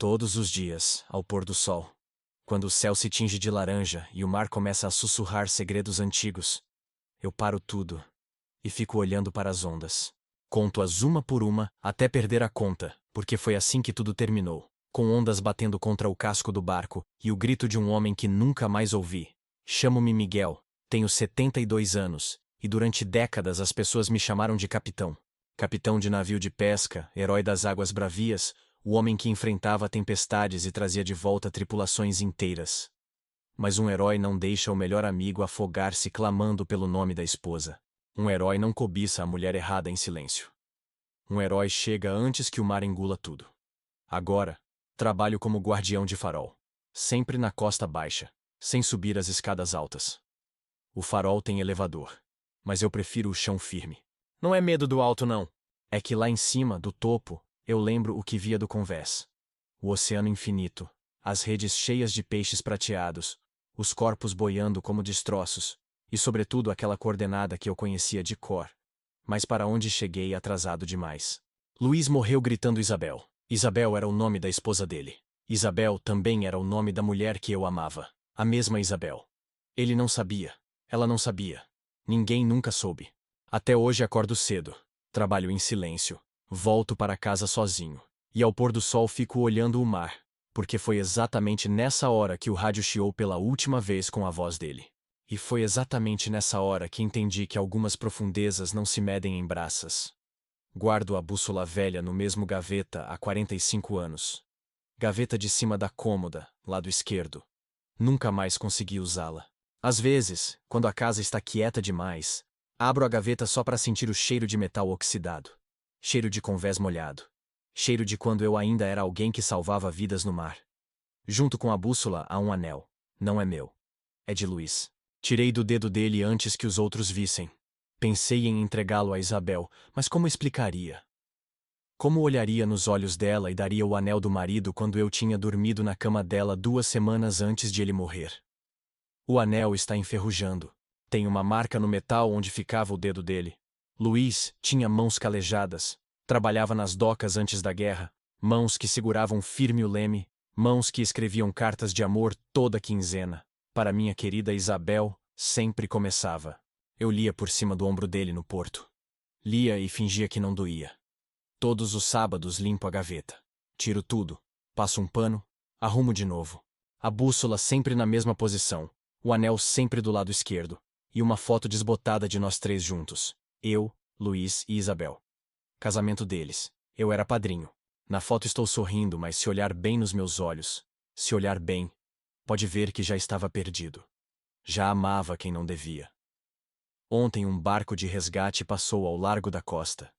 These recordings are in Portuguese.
Todos os dias, ao pôr do sol, quando o céu se tinge de laranja e o mar começa a sussurrar segredos antigos, eu paro tudo e fico olhando para as ondas. Conto-as uma por uma até perder a conta, porque foi assim que tudo terminou, com ondas batendo contra o casco do barco e o grito de um homem que nunca mais ouvi. Chamo-me Miguel, tenho 72 anos, e durante décadas as pessoas me chamaram de capitão. Capitão de navio de pesca, herói das águas bravias, o homem que enfrentava tempestades e trazia de volta tripulações inteiras. Mas um herói não deixa o melhor amigo afogar-se clamando pelo nome da esposa. Um herói não cobiça a mulher errada em silêncio. Um herói chega antes que o mar engula tudo. Agora, trabalho como guardião de farol. Sempre na costa baixa, sem subir as escadas altas. O farol tem elevador, mas eu prefiro o chão firme. Não é medo do alto, não. É que lá em cima, do topo, eu lembro o que via do convés. O oceano infinito, as redes cheias de peixes prateados, os corpos boiando como destroços, e sobretudo aquela coordenada que eu conhecia de cor, mas para onde cheguei atrasado demais. Luiz morreu gritando Isabel. Isabel era o nome da esposa dele. Isabel também era o nome da mulher que eu amava. A mesma Isabel. Ele não sabia. Ela não sabia. Ninguém nunca soube. Até hoje acordo cedo. Trabalho em silêncio. Volto para casa sozinho. E ao pôr do sol fico olhando o mar, porque foi exatamente nessa hora que o rádio chiou pela última vez com a voz dele. E foi exatamente nessa hora que entendi que algumas profundezas não se medem em braças. Guardo a bússola velha no mesmo gaveta há 45 anos. Gaveta de cima da cômoda, lado esquerdo. Nunca mais consegui usá-la. Às vezes, quando a casa está quieta demais, abro a gaveta só para sentir o cheiro de metal oxidado. Cheiro de convés molhado. Cheiro de quando eu ainda era alguém que salvava vidas no mar. Junto com a bússola há um anel. Não é meu. É de Luiz. Tirei do dedo dele antes que os outros vissem. Pensei em entregá-lo a Isabel, mas como explicaria? Como olharia nos olhos dela e daria o anel do marido quando eu tinha dormido na cama dela 2 semanas antes de ele morrer? O anel está enferrujando. Tem uma marca no metal onde ficava o dedo dele. Luiz tinha mãos calejadas. Trabalhava nas docas antes da guerra. Mãos que seguravam firme o leme. Mãos que escreviam cartas de amor toda quinzena. Para minha querida Isabel, sempre começava. Eu lia por cima do ombro dele no porto. Lia e fingia que não doía. Todos os sábados limpo a gaveta. Tiro tudo. Passo um pano. Arrumo de novo. A bússola sempre na mesma posição. O anel sempre do lado esquerdo. E uma foto desbotada de nós três juntos. Eu, Luiz e Isabel. Casamento deles. Eu era padrinho. Na foto estou sorrindo, mas se olhar bem nos meus olhos, se olhar bem, pode ver que já estava perdido. Já amava quem não devia. Ontem um barco de resgate passou ao largo da costa.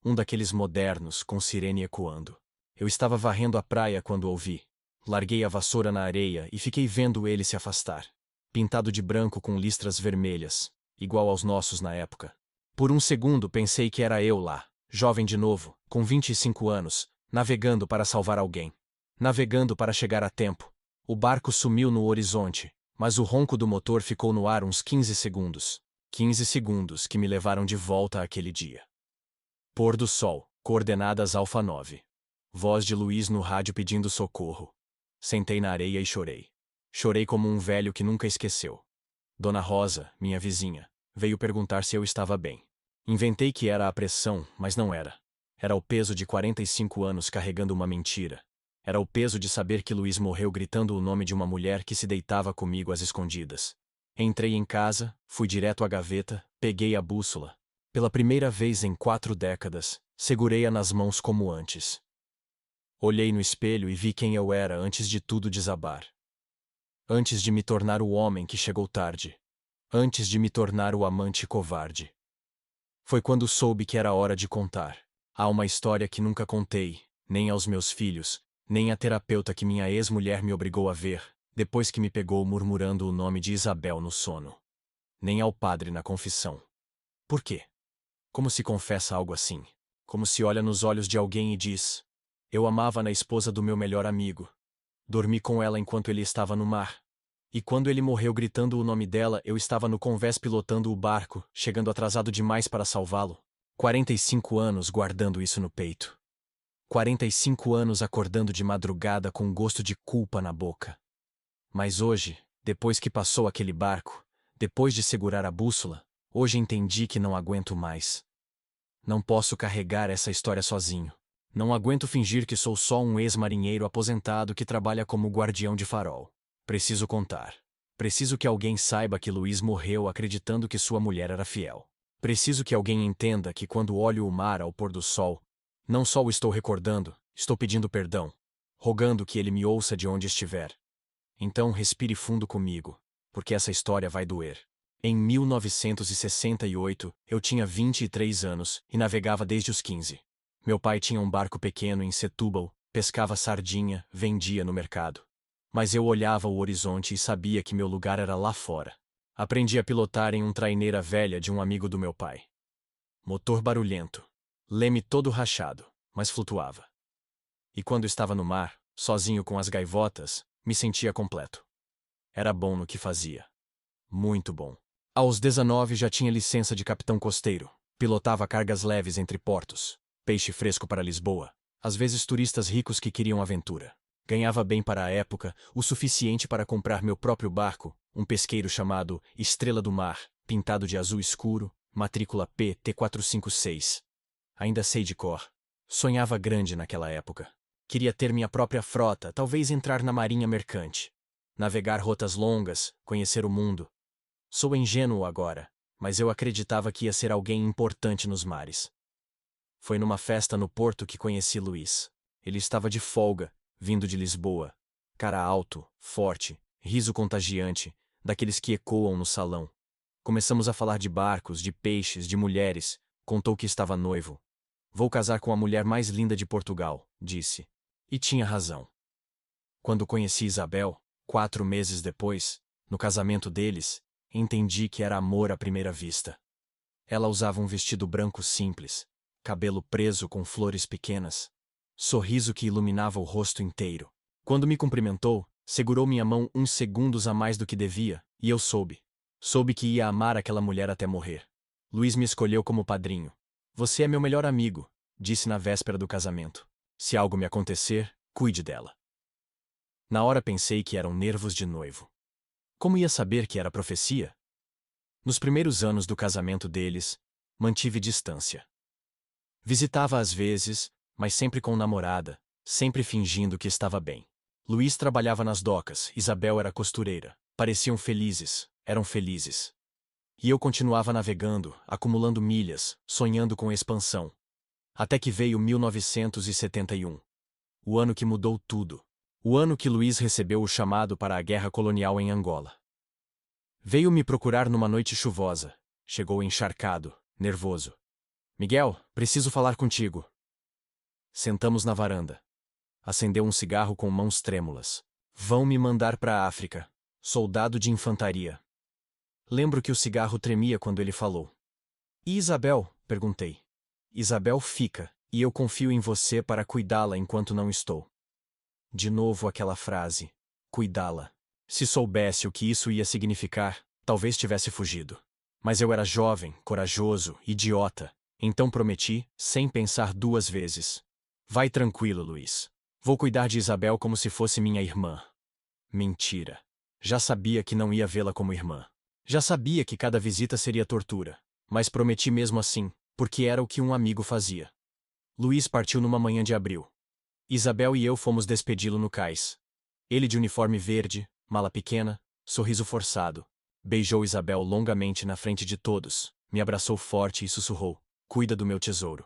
Um daqueles modernos, com sirene ecoando. Eu estava varrendo a praia quando ouvi. Larguei a vassoura na areia e fiquei vendo ele se afastar. Pintado de branco com listras vermelhas, igual aos nossos na época. Por um segundo pensei que era eu lá, jovem de novo, com 25 anos, navegando para salvar alguém. Navegando para chegar a tempo. O barco sumiu no horizonte, mas o ronco do motor ficou no ar uns 15 segundos. 15 segundos que me levaram de volta àquele dia. Pôr do sol, coordenadas Alfa 9. Voz de Luiz no rádio pedindo socorro. Sentei na areia e chorei. Chorei como um velho que nunca esqueceu. Dona Rosa, minha vizinha, veio perguntar se eu estava bem. Inventei que era a pressão, mas não era. Era o peso de 45 anos carregando uma mentira. Era o peso de saber que Luiz morreu gritando o nome de uma mulher que se deitava comigo às escondidas. Entrei em casa, fui direto à gaveta, peguei a bússola. Pela primeira vez em 4 décadas, segurei-a nas mãos como antes. Olhei no espelho e vi quem eu era antes de tudo desabar. Antes de me tornar o homem que chegou tarde. Antes de me tornar o amante covarde. Foi quando soube que era hora de contar. Há uma história que nunca contei, nem aos meus filhos, nem à terapeuta que minha ex-mulher me obrigou a ver, depois que me pegou murmurando o nome de Isabel no sono. Nem ao padre na confissão. Por quê? Como se confessa algo assim? Como se olha nos olhos de alguém e diz: eu amava na esposa do meu melhor amigo. Dormi com ela enquanto ele estava no mar. E quando ele morreu gritando o nome dela, eu estava no convés pilotando o barco, chegando atrasado demais para salvá-lo. 45 anos guardando isso no peito. 45 anos acordando de madrugada com um gosto de culpa na boca. Mas hoje, depois que passou aquele barco, depois de segurar a bússola, hoje entendi que não aguento mais. Não posso carregar essa história sozinho. Não aguento fingir que sou só um ex-marinheiro aposentado que trabalha como guardião de farol. Preciso contar. Preciso que alguém saiba que Luiz morreu acreditando que sua mulher era fiel. Preciso que alguém entenda que quando olho o mar ao pôr do sol, não só o estou recordando, estou pedindo perdão, rogando que ele me ouça de onde estiver. Então respire fundo comigo, porque essa história vai doer. Em 1968, eu tinha 23 anos e navegava desde os 15. Meu pai tinha um barco pequeno em Setúbal, pescava sardinha, vendia no mercado. Mas eu olhava o horizonte e sabia que meu lugar era lá fora. Aprendi a pilotar em um traineira velha de um amigo do meu pai. Motor barulhento. Leme todo rachado, mas flutuava. E quando estava no mar, sozinho com as gaivotas, me sentia completo. Era bom no que fazia. Muito bom. Aos 19 já tinha licença de capitão costeiro. Pilotava cargas leves entre portos. Peixe fresco para Lisboa. Às vezes turistas ricos que queriam aventura. Ganhava bem para a época, o suficiente para comprar meu próprio barco, um pesqueiro chamado Estrela do Mar, pintado de azul escuro, matrícula PT456. Ainda sei de cor. Sonhava grande naquela época. Queria ter minha própria frota, talvez entrar na marinha mercante. Navegar rotas longas, conhecer o mundo. Sou ingênuo agora, mas eu acreditava que ia ser alguém importante nos mares. Foi numa festa no porto que conheci Luiz. Ele estava de folga, vindo de Lisboa. Cara alto, forte, riso contagiante, daqueles que ecoam no salão. Começamos a falar de barcos, de peixes, de mulheres. Contou que estava noivo. Vou casar com a mulher mais linda de Portugal, disse. E tinha razão. Quando conheci Isabel, 4 meses depois, no casamento deles, entendi que era amor à primeira vista. Ela usava um vestido branco simples, cabelo preso com flores pequenas, sorriso que iluminava o rosto inteiro. Quando me cumprimentou, segurou minha mão uns segundos a mais do que devia, e eu soube. Soube que ia amar aquela mulher até morrer. Luiz me escolheu como padrinho. Você é meu melhor amigo, disse na véspera do casamento. Se algo me acontecer, cuide dela. Na hora pensei que eram nervos de noivo. Como ia saber que era profecia? Nos primeiros anos do casamento deles, mantive distância. Visitava às vezes, mas sempre com namorada, sempre fingindo que estava bem. Luiz trabalhava nas docas, Isabel era costureira. Pareciam felizes, eram felizes. E eu continuava navegando, acumulando milhas, sonhando com expansão. Até que veio 1971. O ano que mudou tudo. O ano que Luiz recebeu o chamado para a guerra colonial em Angola. Veio me procurar numa noite chuvosa. Chegou encharcado, nervoso. Miguel, preciso falar contigo. Sentamos na varanda. Acendeu um cigarro com mãos trêmulas. Vão me mandar para a África. Soldado de infantaria. Lembro que o cigarro tremia quando ele falou. E Isabel? Perguntei. Isabel fica, e eu confio em você para cuidá-la enquanto não estou. De novo aquela frase. Cuidá-la. Se soubesse o que isso ia significar, talvez tivesse fugido. Mas eu era jovem, corajoso, idiota. Então prometi, sem pensar 2 vezes. Vai tranquilo, Luiz. Vou cuidar de Isabel como se fosse minha irmã. Mentira. Já sabia que não ia vê-la como irmã. Já sabia que cada visita seria tortura. Mas prometi mesmo assim, porque era o que um amigo fazia. Luiz partiu numa manhã de abril. Isabel e eu fomos despedi-lo no cais. Ele de uniforme verde, mala pequena, sorriso forçado. Beijou Isabel longamente na frente de todos, me abraçou forte e sussurrou: cuida do meu tesouro.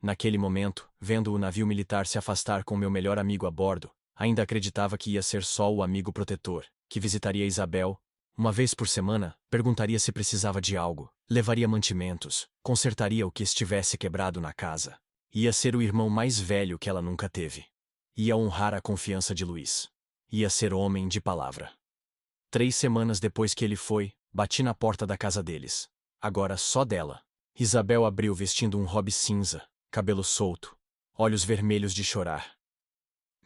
Naquele momento, vendo o navio militar se afastar com meu melhor amigo a bordo, ainda acreditava que ia ser só o amigo protetor, que visitaria Isabel. Uma vez por semana, perguntaria se precisava de algo, levaria mantimentos, consertaria o que estivesse quebrado na casa. Ia ser o irmão mais velho que ela nunca teve. Ia honrar a confiança de Luiz. Ia ser homem de palavra. 3 semanas depois que ele foi, bati na porta da casa deles. Agora só dela. Isabel abriu vestindo um robe cinza, cabelo solto, olhos vermelhos de chorar.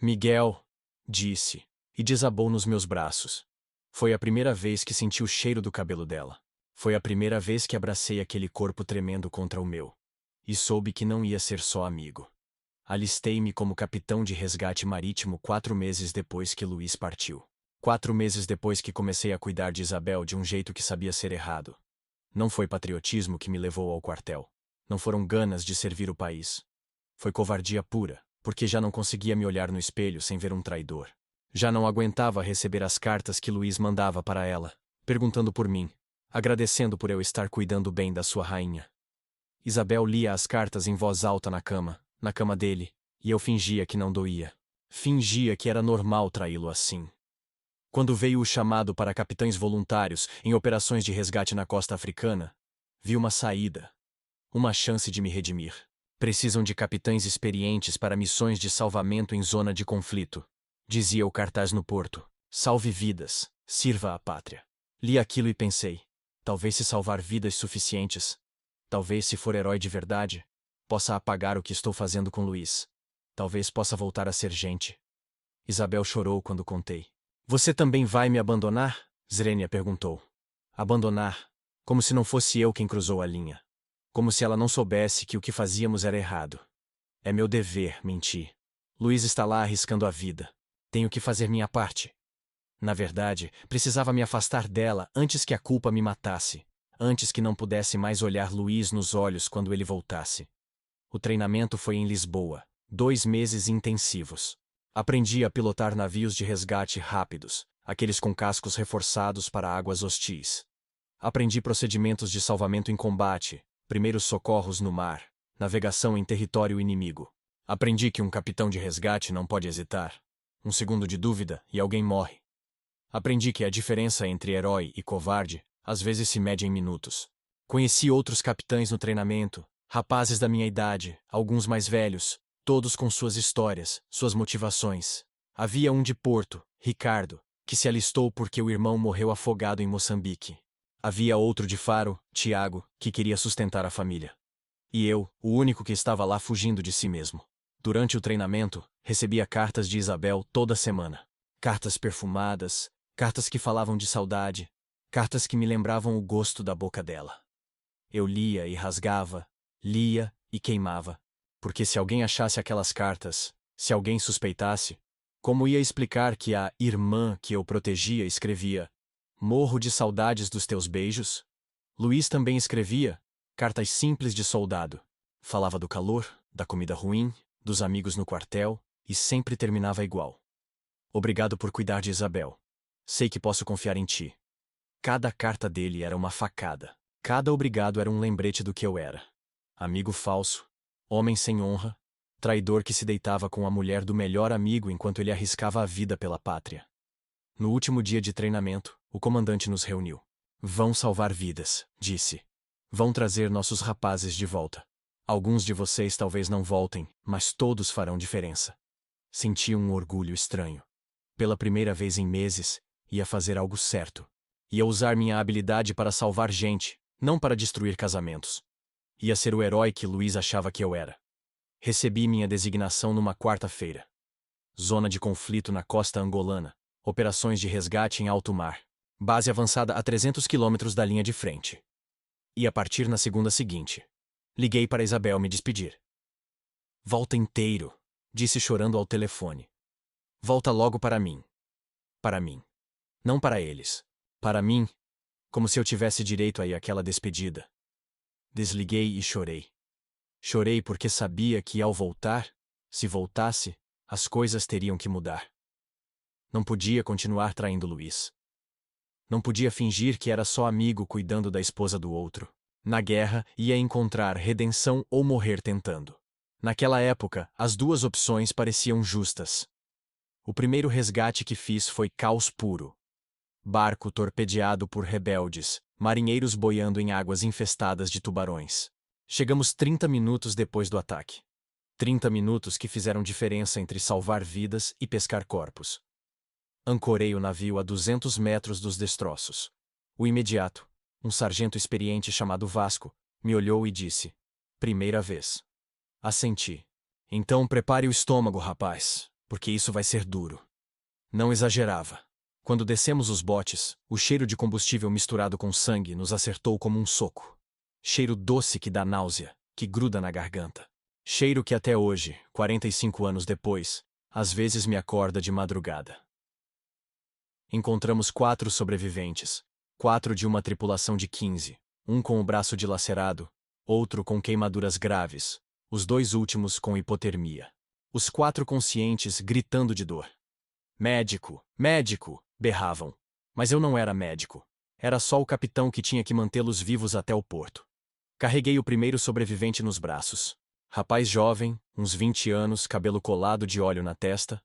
Miguel, disse, e desabou nos meus braços. Foi a primeira vez que senti o cheiro do cabelo dela. Foi a primeira vez que abracei aquele corpo tremendo contra o meu. E soube que não ia ser só amigo. Alistei-me como capitão de resgate marítimo 4 meses depois que Luiz partiu. 4 meses depois que comecei a cuidar de Isabel de um jeito que sabia ser errado. Não foi patriotismo que me levou ao quartel. Não foram ganas de servir o país. Foi covardia pura, porque já não conseguia me olhar no espelho sem ver um traidor. Já não aguentava receber as cartas que Luiz mandava para ela, perguntando por mim, agradecendo por eu estar cuidando bem da sua rainha. Isabel lia as cartas em voz alta na cama dele, e eu fingia que não doía. Fingia que era normal traí-lo assim. Quando veio o chamado para capitães voluntários em operações de resgate na costa africana, vi uma saída, uma chance de me redimir. Precisam de capitães experientes para missões de salvamento em zona de conflito, dizia o cartaz no porto. Salve vidas, sirva à pátria. Li aquilo e pensei, talvez se salvar vidas suficientes, talvez se for herói de verdade, possa apagar o que estou fazendo com Luiz. Talvez possa voltar a ser gente. Isabel chorou quando contei. Você também vai me abandonar? Zrenia perguntou. Abandonar? Como se não fosse eu quem cruzou a linha. Como se ela não soubesse que o que fazíamos era errado. É meu dever, menti. Luiz está lá arriscando a vida. Tenho que fazer minha parte. Na verdade, precisava me afastar dela antes que a culpa me matasse. Antes que não pudesse mais olhar Luiz nos olhos quando ele voltasse. O treinamento foi em Lisboa. 2 meses intensivos. Aprendi a pilotar navios de resgate rápidos, aqueles com cascos reforçados para águas hostis. Aprendi procedimentos de salvamento em combate, primeiros socorros no mar, navegação em território inimigo. Aprendi que um capitão de resgate não pode hesitar. Um segundo de dúvida e alguém morre. Aprendi que a diferença entre herói e covarde às vezes se mede em minutos. Conheci outros capitães no treinamento, rapazes da minha idade, alguns mais velhos, todos com suas histórias, suas motivações. Havia um de Porto, Ricardo, que se alistou porque o irmão morreu afogado em Moçambique. Havia outro de Faro, Tiago, que queria sustentar a família. E eu, o único que estava lá fugindo de si mesmo. Durante o treinamento, recebia cartas de Isabel toda semana. Cartas perfumadas, cartas que falavam de saudade, cartas que me lembravam o gosto da boca dela. Eu lia e rasgava, lia e queimava. Porque se alguém achasse aquelas cartas, se alguém suspeitasse, como ia explicar que a irmã que eu protegia escrevia: "Morro de saudades dos teus beijos"? Luiz também escrevia cartas simples de soldado. Falava do calor, da comida ruim, dos amigos no quartel, e sempre terminava igual. Obrigado por cuidar de Isabel. Sei que posso confiar em ti. Cada carta dele era uma facada. Cada obrigado era um lembrete do que eu era. Amigo falso, homem sem honra, traidor que se deitava com a mulher do melhor amigo enquanto ele arriscava a vida pela pátria. No último dia de treinamento, o comandante nos reuniu. Vão salvar vidas, disse. Vão trazer nossos rapazes de volta. Alguns de vocês talvez não voltem, mas todos farão diferença. Senti um orgulho estranho. Pela primeira vez em meses, ia fazer algo certo. Ia usar minha habilidade para salvar gente, não para destruir casamentos. Ia ser o herói que Luiz achava que eu era. Recebi minha designação numa quarta-feira. Zona de conflito na costa angolana. Operações de resgate em alto mar. Base avançada a 300 quilômetros da linha de frente. Ia partir na segunda seguinte. Liguei para Isabel me despedir. Volta inteiro, disse chorando ao telefone. Volta logo para mim. Para mim. Não para eles. Para mim, como se eu tivesse direito a ir àquela despedida. Desliguei e chorei. Chorei porque sabia que ao voltar, se voltasse, as coisas teriam que mudar. Não podia continuar traindo Luiz. Não podia fingir que era só amigo cuidando da esposa do outro. Na guerra, ia encontrar redenção ou morrer tentando. Naquela época, as duas opções pareciam justas. O primeiro resgate que fiz foi caos puro. Barco torpedeado por rebeldes, marinheiros boiando em águas infestadas de tubarões. Chegamos 30 minutos depois do ataque. 30 minutos que fizeram diferença entre salvar vidas e pescar corpos. Ancorei o navio a 200 metros dos destroços. O imediato, um sargento experiente chamado Vasco, me olhou e disse: "Primeira vez." Assenti. "Então prepare o estômago, rapaz, porque isso vai ser duro." Não exagerava. Quando descemos os botes, o cheiro de combustível misturado com sangue nos acertou como um soco. Cheiro doce que dá náusea, que gruda na garganta. Cheiro que até hoje, 45 anos depois, às vezes me acorda de madrugada. Encontramos 4 sobreviventes, 4 de uma tripulação de 15, um com o braço dilacerado, outro com queimaduras graves, os 2 últimos com hipotermia. Os 4 conscientes gritando de dor. Médico, médico, berravam. Mas eu não era médico. Era só o capitão que tinha que mantê-los vivos até o porto. Carreguei o primeiro sobrevivente nos braços. Rapaz jovem, uns 20 anos, cabelo colado de óleo na testa,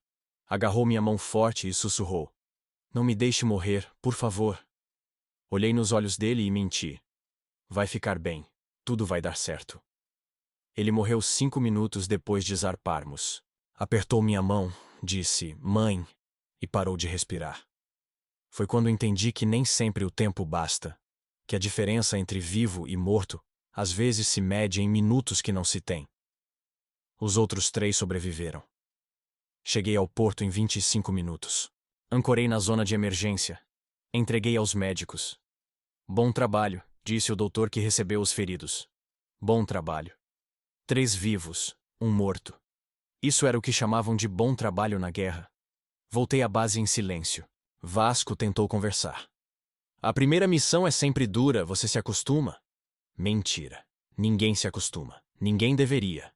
agarrou minha mão forte e sussurrou: "Não me deixe morrer, por favor." Olhei nos olhos dele e menti. "Vai ficar bem. Tudo vai dar certo." Ele morreu 5 minutos depois de zarparmos. Apertou minha mão, disse "Mãe", e parou de respirar. Foi quando entendi que nem sempre o tempo basta, que a diferença entre vivo e morto às vezes se mede em minutos que não se tem. Os outros 3 sobreviveram. Cheguei ao porto em 25 minutos. Ancorei na zona de emergência. Entreguei aos médicos. "Bom trabalho", disse o doutor que recebeu os feridos. "Bom trabalho. 3 vivos, 1 morto." Isso era o que chamavam de bom trabalho na guerra. Voltei à base em silêncio. Vasco tentou conversar. "A primeira missão é sempre dura, você se acostuma." Mentira. Ninguém se acostuma. Ninguém deveria.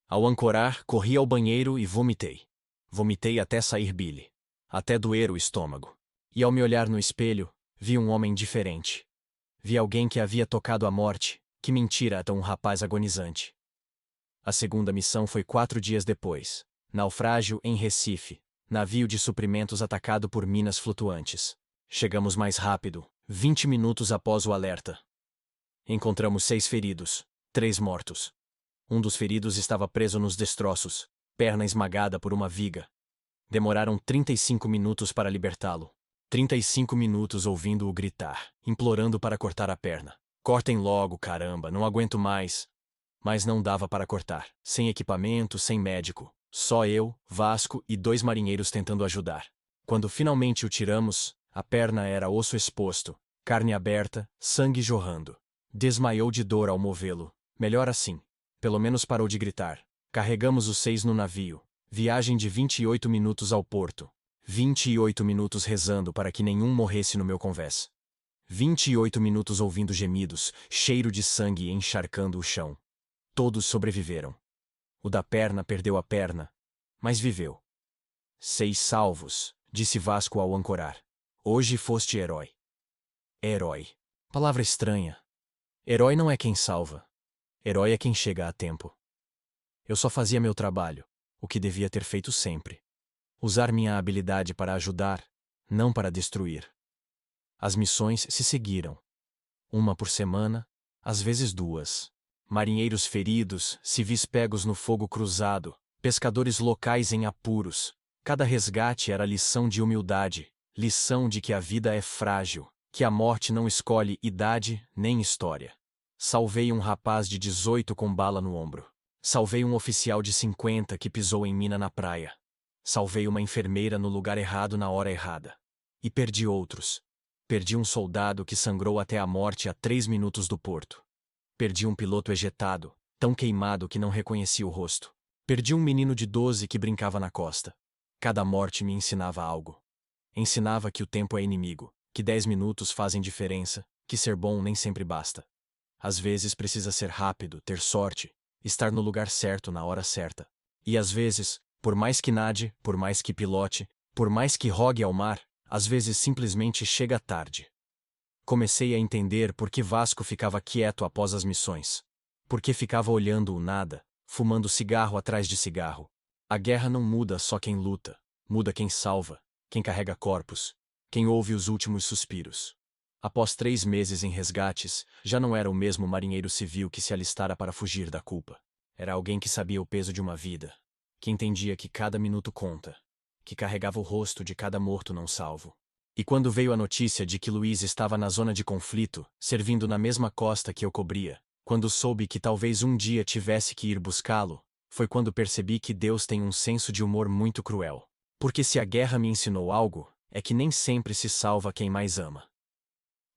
Ao ancorar, corri ao banheiro e vomitei. Vomitei até sair bile. Até doer o estômago. E ao me olhar no espelho, vi um homem diferente. Vi alguém que havia tocado a morte. Que mentira até um rapaz agonizante. A segunda missão foi 4 dias depois. Naufrágio em Recife. Navio de suprimentos atacado por minas flutuantes. Chegamos mais rápido, 20 minutos após o alerta. Encontramos 6 feridos, 3 mortos. Um dos feridos estava preso nos destroços, perna esmagada por uma viga. Demoraram 35 minutos para libertá-lo. 35 minutos ouvindo-o gritar, implorando para cortar a perna. "Cortem logo, caramba, não aguento mais." Mas não dava para cortar. Sem equipamento, sem médico. Só eu, Vasco e 2 marinheiros tentando ajudar. Quando finalmente o tiramos, a perna era osso exposto, carne aberta, sangue jorrando. Desmaiou de dor ao movê-lo. Melhor assim. Pelo menos parou de gritar. Carregamos os 6 no navio. Viagem de 28 minutos ao porto. 28 minutos rezando para que nenhum morresse no meu convés. 28 minutos ouvindo gemidos, cheiro de sangue encharcando o chão. Todos sobreviveram. O da perna perdeu a perna, mas viveu. 6 salvos, disse Vasco ao ancorar. "Hoje foste herói." Herói. Palavra estranha. Herói não é quem salva. Herói é quem chega a tempo. Eu só fazia meu trabalho, o que devia ter feito sempre. Usar minha habilidade para ajudar, não para destruir. As missões se seguiram. 1 por semana, às vezes 2. Marinheiros feridos, civis pegos no fogo cruzado, pescadores locais em apuros. Cada resgate era lição de humildade, lição de que a vida é frágil, que a morte não escolhe idade nem história. Salvei um rapaz de 18 com bala no ombro. Salvei um oficial de 50 que pisou em mina na praia. Salvei uma enfermeira no lugar errado na hora errada. E perdi outros. Perdi um soldado que sangrou até a morte a 3 minutos do porto. Perdi um piloto ejetado, tão queimado que não reconhecia o rosto. Perdi um menino de 12 que brincava na costa. Cada morte me ensinava algo. Ensinava que o tempo é inimigo, que 10 minutos fazem diferença, que ser bom nem sempre basta. Às vezes precisa ser rápido, ter sorte, estar no lugar certo na hora certa. E às vezes, por mais que nade, por mais que pilote, por mais que rogue ao mar, às vezes simplesmente chega tarde. Comecei a entender por que Vasco ficava quieto após as missões. Por que ficava olhando o nada, fumando cigarro atrás de cigarro. A guerra não muda só quem luta, muda quem salva, quem carrega corpos, quem ouve os últimos suspiros. Após 3 meses em resgates, já não era o mesmo marinheiro civil que se alistara para fugir da culpa. Era alguém que sabia o peso de uma vida, que entendia que cada minuto conta, que carregava o rosto de cada morto não salvo. E quando veio a notícia de que Luiz estava na zona de conflito, servindo na mesma costa que eu cobria, quando soube que talvez um dia tivesse que ir buscá-lo, foi quando percebi que Deus tem um senso de humor muito cruel. Porque se a guerra me ensinou algo, é que nem sempre se salva quem mais ama.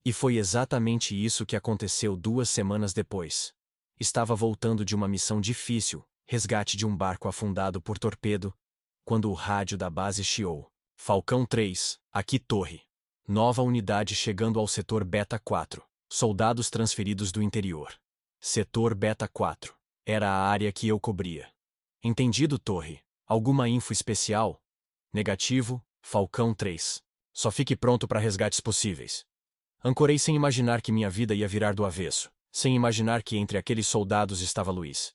E foi exatamente isso que aconteceu 2 semanas depois. Estava voltando de uma missão difícil, resgate de um barco afundado por torpedo, quando o rádio da base chiou. Falcão 3, aqui torre. Nova unidade chegando ao setor Beta 4. Soldados transferidos do interior. Setor Beta 4. Era a área que eu cobria. Entendido, torre. Alguma info especial? Negativo, Falcão 3. Só fique pronto para resgates possíveis. Ancorei sem imaginar que minha vida ia virar do avesso, sem imaginar que entre aqueles soldados estava Luiz.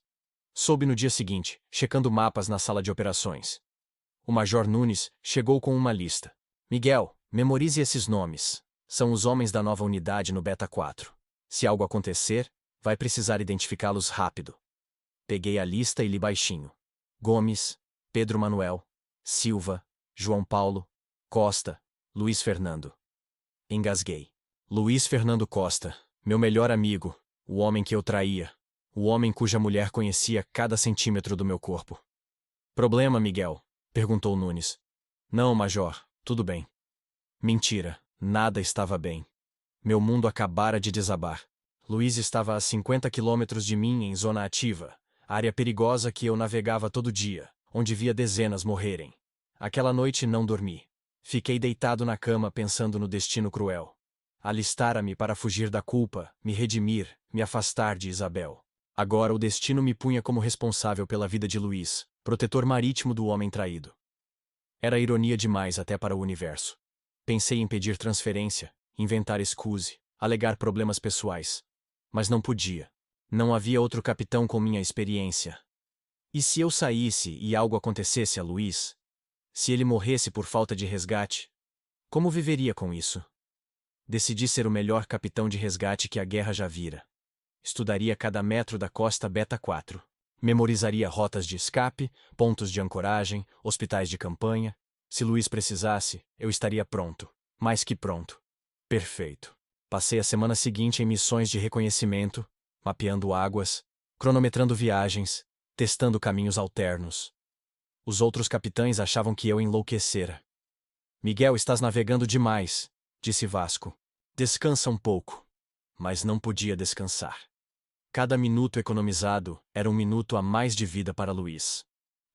Soube no dia seguinte, checando mapas na sala de operações. O Major Nunes chegou com uma lista. Miguel, memorize esses nomes. São os homens da nova unidade no Beta 4. Se algo acontecer, vai precisar identificá-los rápido. Peguei a lista e li baixinho. Gomes, Pedro Manuel, Silva, João Paulo, Costa, Luiz Fernando. Engasguei. Luiz Fernando Costa, meu melhor amigo, o homem que eu traía, o homem cuja mulher conhecia cada centímetro do meu corpo. Problema, Miguel? Perguntou Nunes. Não, Major, tudo bem. Mentira, nada estava bem. Meu mundo acabara de desabar. Luiz estava a 50 quilômetros de mim em zona ativa, área perigosa que eu navegava todo dia, onde via dezenas morrerem. Aquela noite não dormi. Fiquei deitado na cama pensando no destino cruel. Alistara-me para fugir da culpa, me redimir, me afastar de Isabel. Agora o destino me punha como responsável pela vida de Luiz, protetor marítimo do homem traído. Era ironia demais até para o universo. Pensei em pedir transferência, inventar excuse, alegar problemas pessoais. Mas não podia. Não havia outro capitão com minha experiência. E se eu saísse e algo acontecesse a Luiz? Se ele morresse por falta de resgate? Como viveria com isso? Decidi ser o melhor capitão de resgate que a guerra já vira. Estudaria cada metro da costa Beta 4. Memorizaria rotas de escape, pontos de ancoragem, hospitais de campanha. Se Luiz precisasse, eu estaria pronto. Mais que pronto. Perfeito. Passei a semana seguinte em missões de reconhecimento, mapeando águas, cronometrando viagens, testando caminhos alternos. Os outros capitães achavam que eu enlouquecera. Miguel, estás navegando demais, disse Vasco. Descansa um pouco. Mas não podia descansar. Cada minuto economizado era um minuto a mais de vida para Luiz.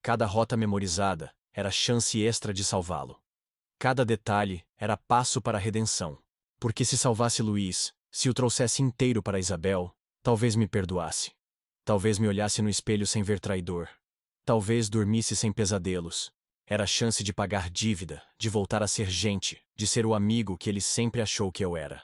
Cada rota memorizada era chance extra de salvá-lo. Cada detalhe era passo para a redenção. Porque se salvasse Luiz, se o trouxesse inteiro para Isabel, talvez me perdoasse. Talvez me olhasse no espelho sem ver traidor. Talvez dormisse sem pesadelos. Era a chance de pagar dívida, de voltar a ser gente, de ser o amigo que ele sempre achou que eu era.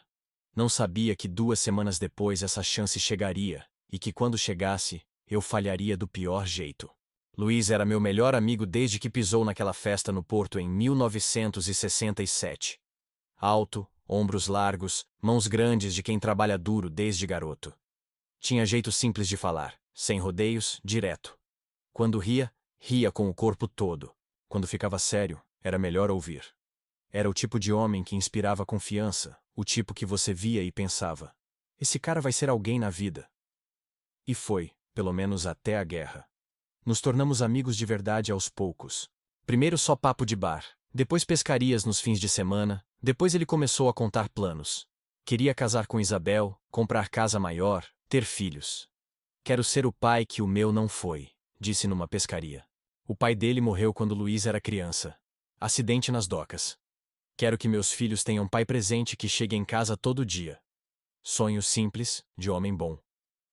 Não sabia que 2 semanas depois essa chance chegaria, e que quando chegasse, eu falharia do pior jeito. Luiz era meu melhor amigo desde que pisou naquela festa no Porto em 1967. Alto, ombros largos, mãos grandes de quem trabalha duro desde garoto. Tinha jeito simples de falar, sem rodeios, direto. Quando ria, ria com o corpo todo. Quando ficava sério, era melhor ouvir. Era o tipo de homem que inspirava confiança, o tipo que você via e pensava: esse cara vai ser alguém na vida. E foi, pelo menos até a guerra. Nos tornamos amigos de verdade aos poucos. Primeiro só papo de bar, depois pescarias nos fins de semana, depois ele começou a contar planos. Queria casar com Isabel, comprar casa maior, ter filhos. Quero ser o pai que o meu não foi, disse numa pescaria. O pai dele morreu quando Luiz era criança. Acidente nas docas. Quero que meus filhos tenham pai presente que chegue em casa todo dia. Sonho simples, de homem bom.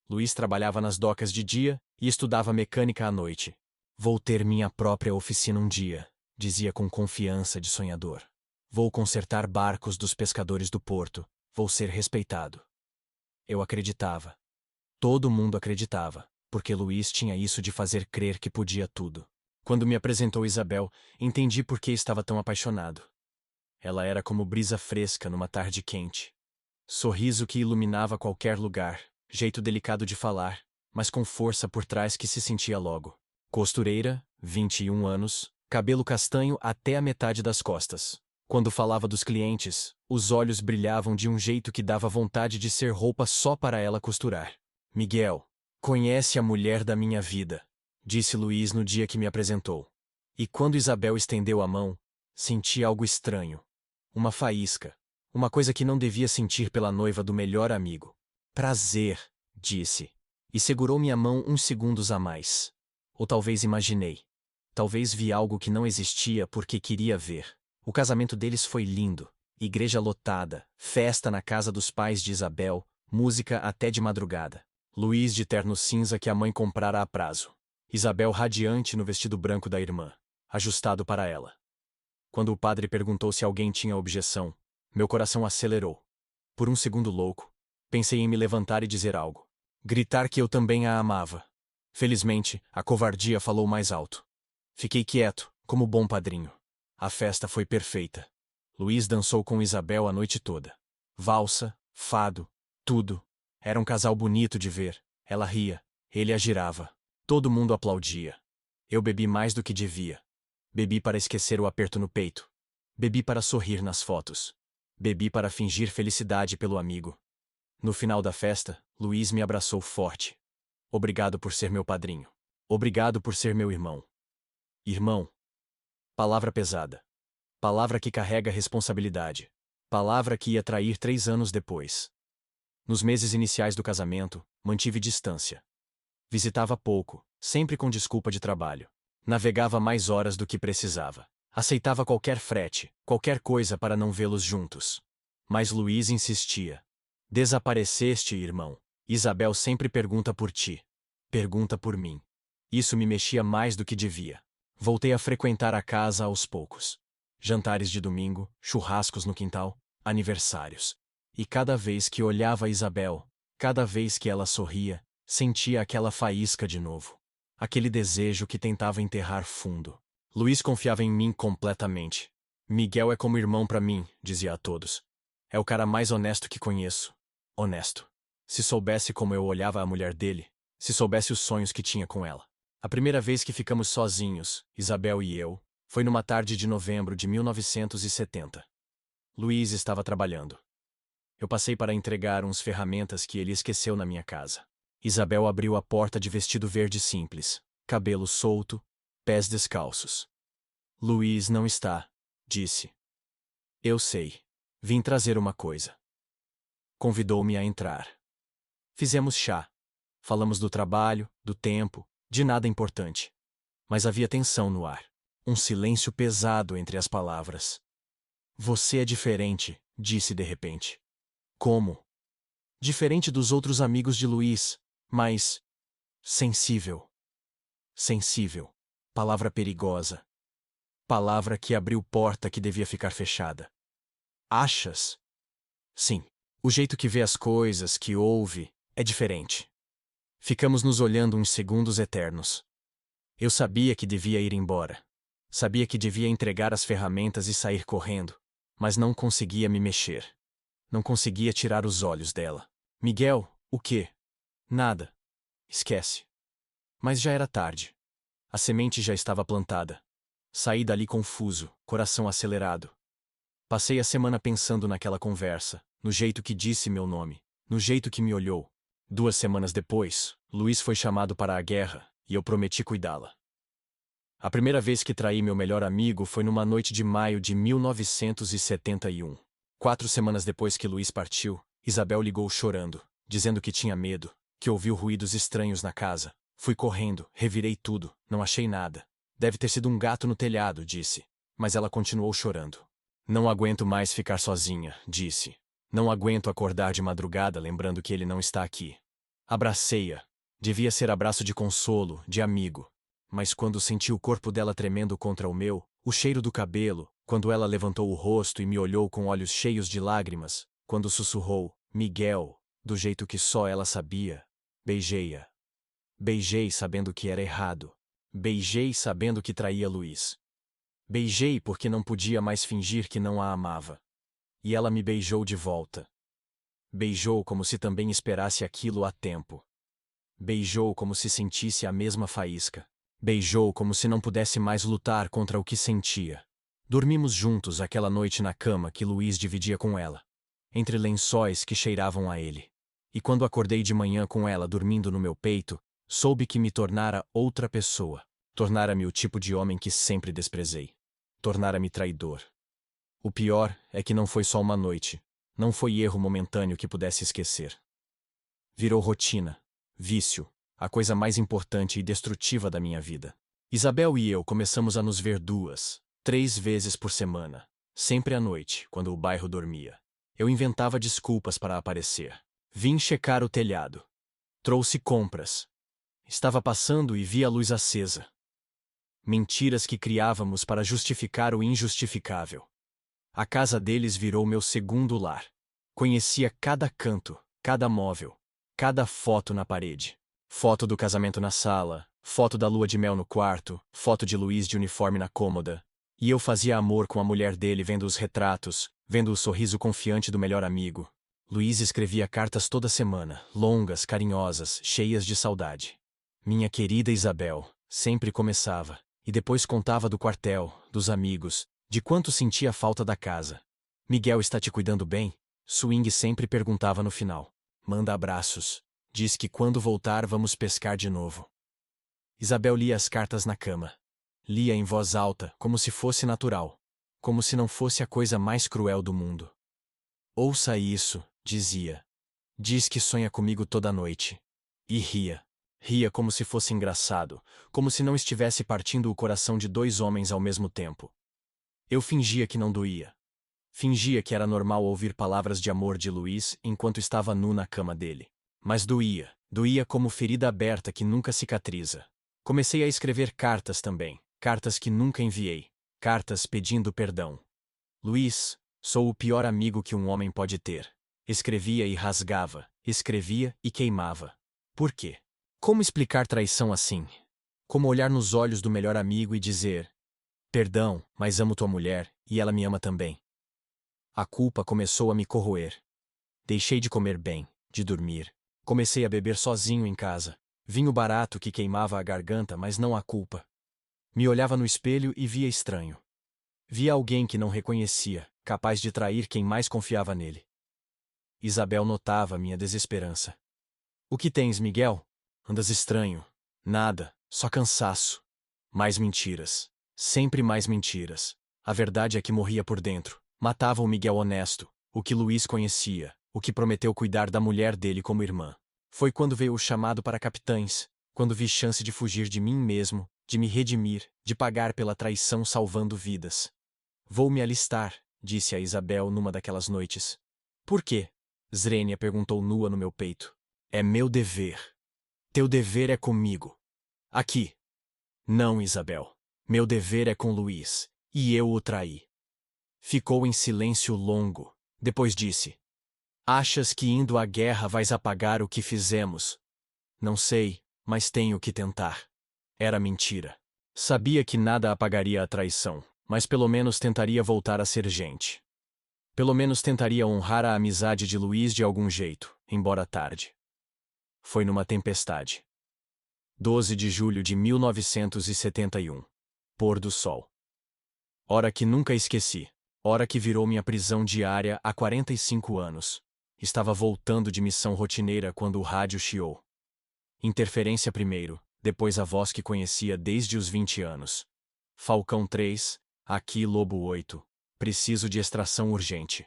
Luiz trabalhava nas docas de dia e estudava mecânica à noite. Vou ter minha própria oficina um dia, dizia com confiança de sonhador. Vou consertar barcos dos pescadores do porto. Vou ser respeitado. Eu acreditava. Todo mundo acreditava, porque Luiz tinha isso de fazer crer que podia tudo. Quando me apresentou Isabel, entendi por que estava tão apaixonado. Ela era como brisa fresca numa tarde quente. Sorriso que iluminava qualquer lugar, jeito delicado de falar, mas com força por trás que se sentia logo. Costureira, 21 anos, cabelo castanho até a metade das costas. Quando falava dos clientes, os olhos brilhavam de um jeito que dava vontade de ser roupa só para ela costurar. Miguel, conhece a mulher da minha vida, disse Luiz no dia que me apresentou. E quando Isabel estendeu a mão, senti algo estranho. Uma faísca. Uma coisa que não devia sentir pela noiva do melhor amigo. Prazer, disse. E segurou minha mão uns segundos a mais. Ou talvez imaginei. Talvez vi algo que não existia porque queria ver. O casamento deles foi lindo. Igreja lotada, festa na casa dos pais de Isabel, música até de madrugada. Luiz de terno cinza que a mãe comprara a prazo. Isabel radiante no vestido branco da irmã, ajustado para ela. Quando o padre perguntou se alguém tinha objeção, meu coração acelerou. Por um segundo louco, pensei em me levantar e dizer algo. Gritar que eu também a amava. Felizmente, a covardia falou mais alto. Fiquei quieto, como bom padrinho. A festa foi perfeita. Luiz dançou com Isabel a noite toda. Valsa, fado, tudo. Era um casal bonito de ver. Ela ria, ele a girava. Todo mundo aplaudia. Eu bebi mais do que devia. Bebi para esquecer o aperto no peito. Bebi para sorrir nas fotos. Bebi para fingir felicidade pelo amigo. No final da festa, Luiz me abraçou forte. Obrigado por ser meu padrinho. Obrigado por ser meu irmão. Irmão. Palavra pesada. Palavra que carrega responsabilidade. Palavra que ia trair 3 anos depois. Nos meses iniciais do casamento, mantive distância. Visitava pouco, sempre com desculpa de trabalho. Navegava mais horas do que precisava. Aceitava qualquer frete, qualquer coisa para não vê-los juntos. Mas Luiz insistia. Desapareceste, irmão. Isabel sempre pergunta por ti. Pergunta por mim. Isso me mexia mais do que devia. Voltei a frequentar a casa aos poucos. Jantares de domingo, churrascos no quintal, aniversários. E cada vez que olhava Isabel, cada vez que ela sorria, sentia aquela faísca de novo. Aquele desejo que tentava enterrar fundo. Luiz confiava em mim completamente. Miguel é como irmão para mim, dizia a todos. É o cara mais honesto que conheço. Honesto. Se soubesse como eu olhava a mulher dele, se soubesse os sonhos que tinha com ela. A primeira vez que ficamos sozinhos, Isabel e eu, foi numa tarde de novembro de 1970. Luiz estava trabalhando. Eu passei para entregar uns ferramentas que ele esqueceu na minha casa. Isabel abriu a porta de vestido verde simples, cabelo solto, pés descalços. Luiz não está, disse. Eu sei. Vim trazer uma coisa. Convidou-me a entrar. Fizemos chá. Falamos do trabalho, do tempo, de nada importante. Mas havia tensão no ar. Um silêncio pesado entre as palavras. Você é diferente, disse de repente. Como? Diferente dos outros amigos de Luiz, mas sensível. Sensível. Palavra perigosa. Palavra que abriu porta que devia ficar fechada. Achas? Sim. O jeito que vê as coisas, que ouve, é diferente. Ficamos nos olhando uns segundos eternos. Eu sabia que devia ir embora. Sabia que devia entregar as ferramentas e sair correndo, mas não conseguia me mexer. Não conseguia tirar os olhos dela. Miguel, o quê? Nada. Esquece. Mas já era tarde. A semente já estava plantada. Saí dali confuso, coração acelerado. Passei a semana pensando naquela conversa, no jeito que disse meu nome, no jeito que me olhou. 2 semanas depois, Luiz foi chamado para a guerra, e eu prometi cuidá-la. A primeira vez que traí meu melhor amigo foi numa noite de maio de 1971. 4 semanas depois que Luiz partiu, Isabel ligou chorando, dizendo que tinha medo, que ouviu ruídos estranhos na casa. Fui correndo, revirei tudo, não achei nada. Deve ter sido um gato no telhado, disse. Mas ela continuou chorando. Não aguento mais ficar sozinha, disse. Não aguento acordar de madrugada lembrando que ele não está aqui. Abracei-a. Devia ser abraço de consolo, de amigo. Mas quando senti o corpo dela tremendo contra o meu, o cheiro do cabelo, quando ela levantou o rosto e me olhou com olhos cheios de lágrimas, quando sussurrou, Miguel, do jeito que só ela sabia, beijei-a. Beijei sabendo que era errado. Beijei sabendo que traía Luiz. Beijei porque não podia mais fingir que não a amava. E ela me beijou de volta. Beijou como se também esperasse aquilo há tempo. Beijou como se sentisse a mesma faísca. Beijou como se não pudesse mais lutar contra o que sentia. Dormimos juntos aquela noite na cama que Luiz dividia com ela, entre lençóis que cheiravam a ele. E quando acordei de manhã com ela dormindo no meu peito, soube que me tornara outra pessoa. Tornara-me o tipo de homem que sempre desprezei. Tornara-me traidor. O pior é que não foi só uma noite. Não foi erro momentâneo que pudesse esquecer. Virou rotina, vício, a coisa mais importante e destrutiva da minha vida. Isabel e eu começamos a nos ver 2, 3 vezes por semana, sempre à noite, quando o bairro dormia. Eu inventava desculpas para aparecer. Vim checar o telhado. Trouxe compras. Estava passando e vi a luz acesa. Mentiras que criávamos para justificar o injustificável. A casa deles virou meu segundo lar. Conhecia cada canto, cada móvel, cada foto na parede. Foto do casamento na sala, foto da lua de mel no quarto, foto de Luiz de uniforme na cômoda. E eu fazia amor com a mulher dele vendo os retratos, vendo o sorriso confiante do melhor amigo. Luiz escrevia cartas toda semana, longas, carinhosas, cheias de saudade. Minha querida Isabel, sempre começava, e depois contava do quartel, dos amigos, de quanto sentia falta da casa. Miguel está te cuidando bem? Swing sempre perguntava no final. Manda abraços. Diz que quando voltar vamos pescar de novo. Isabel lia as cartas na cama. Lia em voz alta, como se fosse natural. Como se não fosse a coisa mais cruel do mundo. Ouça isso, dizia. Diz que sonha comigo toda noite. E ria. Ria como se fosse engraçado, como se não estivesse partindo o coração de 2 homens ao mesmo tempo. Eu fingia que não doía. Fingia que era normal ouvir palavras de amor de Luiz enquanto estava nu na cama dele. Mas doía, doía como ferida aberta que nunca cicatriza. Comecei a escrever cartas também, cartas que nunca enviei, cartas pedindo perdão. Luiz, sou o pior amigo que um homem pode ter. Escrevia e rasgava, escrevia e queimava. Por quê? Como explicar traição assim? Como olhar nos olhos do melhor amigo e dizer: perdão, mas amo tua mulher, e ela me ama também. A culpa começou a me corroer. Deixei de comer bem, de dormir. Comecei a beber sozinho em casa. Vinho barato que queimava a garganta, mas não a culpa. Me olhava no espelho e via estranho. Via alguém que não reconhecia, capaz de trair quem mais confiava nele. Isabel notava minha desesperança. O que tens, Miguel? Andas estranho. Nada, só cansaço. Mais mentiras. Sempre mais mentiras. A verdade é que morria por dentro. Matava o Miguel honesto, o que Luiz conhecia, o que prometeu cuidar da mulher dele como irmã. Foi quando veio o chamado para capitães, quando vi chance de fugir de mim mesmo, de me redimir, de pagar pela traição salvando vidas. Vou me alistar, disse a Isabel numa daquelas noites. Por quê? Zrenia perguntou nua no meu peito. É meu dever. Teu dever é comigo. Aqui. Não, Isabel. Meu dever é com Luiz, e eu o traí. Ficou em silêncio longo. Depois disse: achas que indo à guerra vais apagar o que fizemos? Não sei, mas tenho que tentar. Era mentira. Sabia que nada apagaria a traição, mas pelo menos tentaria voltar a ser gente. Pelo menos tentaria honrar a amizade de Luiz de algum jeito, embora tarde. Foi numa tempestade. 12 de julho de 1971. Pôr do sol. Hora que nunca esqueci. Hora que virou minha prisão diária há 45 anos. Estava voltando de missão rotineira quando o rádio chiou. Interferência primeiro, depois a voz que conhecia desde os 20 anos. Falcão 3, aqui Lobo 8. Preciso de extração urgente.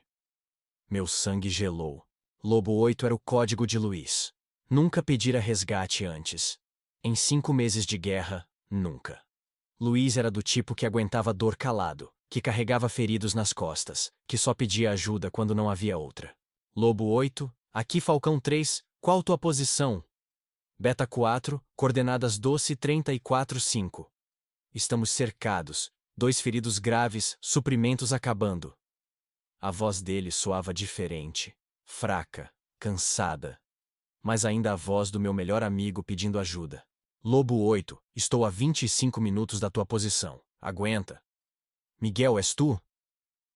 Meu sangue gelou. Lobo 8 era o código de Luiz. Nunca pedira resgate antes. Em 5 meses de guerra, nunca. Luiz era do tipo que aguentava dor calado, que carregava feridos nas costas, que só pedia ajuda quando não havia outra. Lobo 8, aqui Falcão 3, qual tua posição? Beta 4, coordenadas 12:34:5. Estamos cercados, 2 feridos graves, suprimentos acabando. A voz dele soava diferente, fraca, cansada. Mas ainda a voz do meu melhor amigo pedindo ajuda. Lobo 8, estou a 25 minutos da tua posição. Aguenta. Miguel, és tu?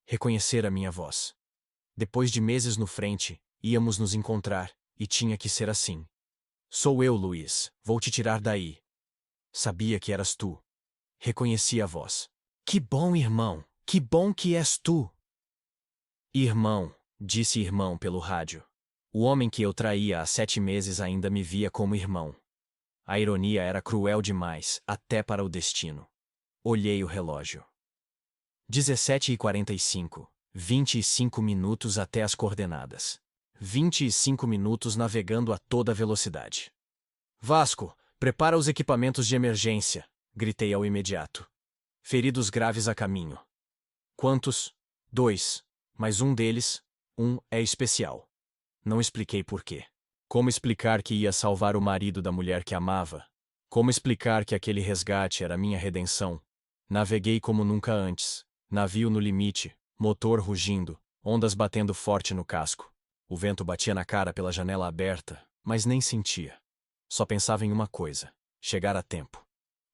Reconhecera minha voz. Depois de meses no frente, íamos nos encontrar, e tinha que ser assim. Sou eu, Luiz, vou te tirar daí. Sabia que eras tu. Reconheci a voz. Que bom, irmão, que bom que és tu. Irmão, disse irmão pelo rádio. O homem que eu traía há 7 meses ainda me via como irmão. A ironia era cruel demais, até para o destino. Olhei o relógio. 17:45. 25 minutos até as coordenadas. 25 minutos navegando a toda velocidade. Vasco, prepara os equipamentos de emergência, gritei ao imediato. Feridos graves a caminho. Quantos? 2. Mas um deles, é especial. Não expliquei por quê. Como explicar que ia salvar o marido da mulher que amava? Como explicar que aquele resgate era minha redenção? Naveguei como nunca antes, navio no limite, motor rugindo, ondas batendo forte no casco. O vento batia na cara pela janela aberta, mas nem sentia. Só pensava em uma coisa: chegar a tempo.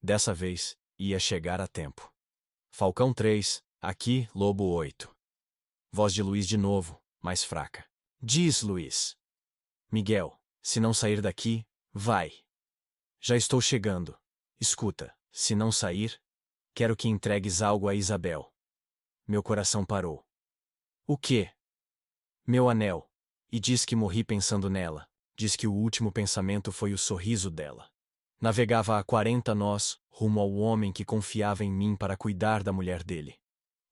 Dessa vez, ia chegar a tempo. Falcão 3, aqui, Lobo 8. Voz de Luiz de novo, mais fraca. Diz, Luiz. Miguel, se não sair daqui, vai. Já estou chegando. Escuta, se não sair, quero que entregues algo a Isabel. Meu coração parou. O quê? Meu anel. E diz que morri pensando nela. Diz que o último pensamento foi o sorriso dela. Navegava a 40 nós, rumo ao homem que confiava em mim para cuidar da mulher dele.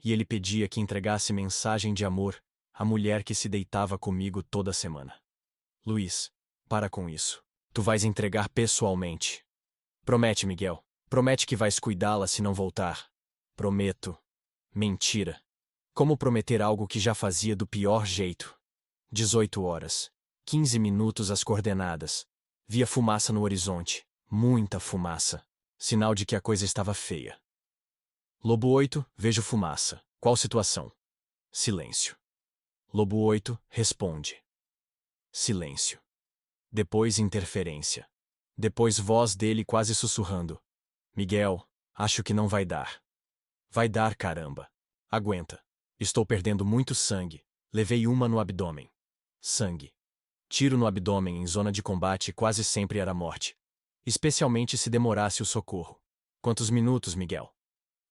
E ele pedia que entregasse mensagem de amor à mulher que se deitava comigo toda semana. Luiz, para com isso. Tu vais entregar pessoalmente. Promete, Miguel. Promete que vais cuidá-la se não voltar. Prometo. Mentira. Como prometer algo que já fazia do pior jeito? 18 horas. 15 minutos as coordenadas. Via fumaça no horizonte. Muita fumaça. Sinal de que a coisa estava feia. Lobo 8, vejo fumaça. Qual situação? Silêncio. Lobo 8, responde. Silêncio. Depois interferência. Depois voz dele quase sussurrando. Miguel, acho que não vai dar. Vai dar, caramba. Aguenta. Estou perdendo muito sangue. Levei uma no abdômen. Sangue. Tiro no abdômen em zona de combate quase sempre era morte. Especialmente se demorasse o socorro. Quantos minutos, Miguel?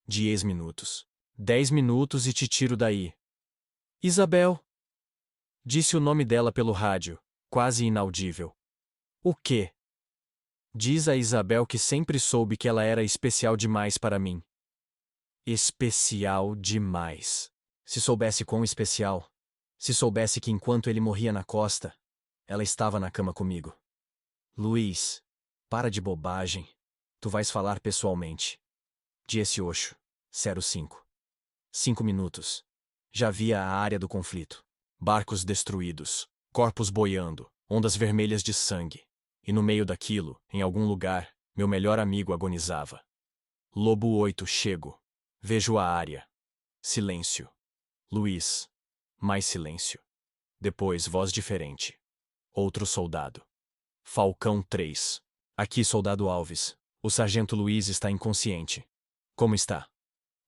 10 minutos. 10 minutos e te tiro daí. Isabel. Disse o nome dela pelo rádio, quase inaudível. O quê? Diz a Isabel que sempre soube que ela era especial demais para mim. Especial demais. Se soubesse quão especial. Se soubesse que enquanto ele morria na costa, ela estava na cama comigo. Luiz, para de bobagem. Tu vais falar pessoalmente. Disse Osho. 05. 5 minutos. Já via a área do conflito. Barcos destruídos, corpos boiando, ondas vermelhas de sangue. E no meio daquilo, em algum lugar, meu melhor amigo agonizava. Lobo 8, chego. Vejo a área. Silêncio. Luiz. Mais silêncio. Depois, voz diferente. Outro soldado. Falcão 3. Aqui, soldado Alves. O sargento Luiz está inconsciente. Como está?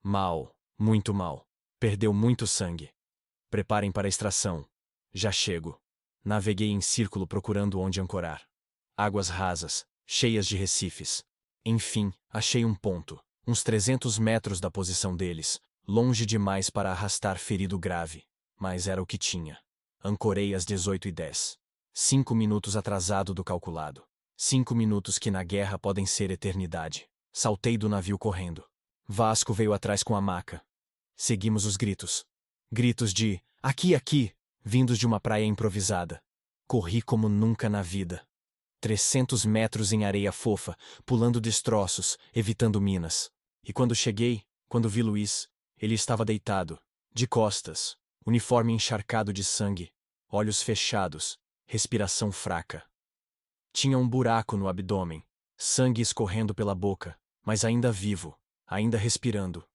Mal, muito mal. Perdeu muito sangue. Preparem para a extração. Já chego. Naveguei em círculo procurando onde ancorar. Águas rasas, cheias de recifes. Enfim, achei um ponto, uns 300 metros da posição deles, longe demais para arrastar ferido grave. Mas era o que tinha. Ancorei às 18h10. 5 minutos atrasado do calculado. 5 minutos que na guerra podem ser eternidade. Saltei do navio correndo. Vasco veio atrás com a maca. Seguimos os gritos. Gritos de "aqui, aqui", vindos de uma praia improvisada. Corri como nunca na vida. 300 metros em areia fofa, pulando destroços, evitando minas. E quando cheguei, quando vi Luiz, ele estava deitado, de costas, uniforme encharcado de sangue, olhos fechados, respiração fraca. Tinha um buraco no abdômen, sangue escorrendo pela boca, mas ainda vivo, ainda respirando.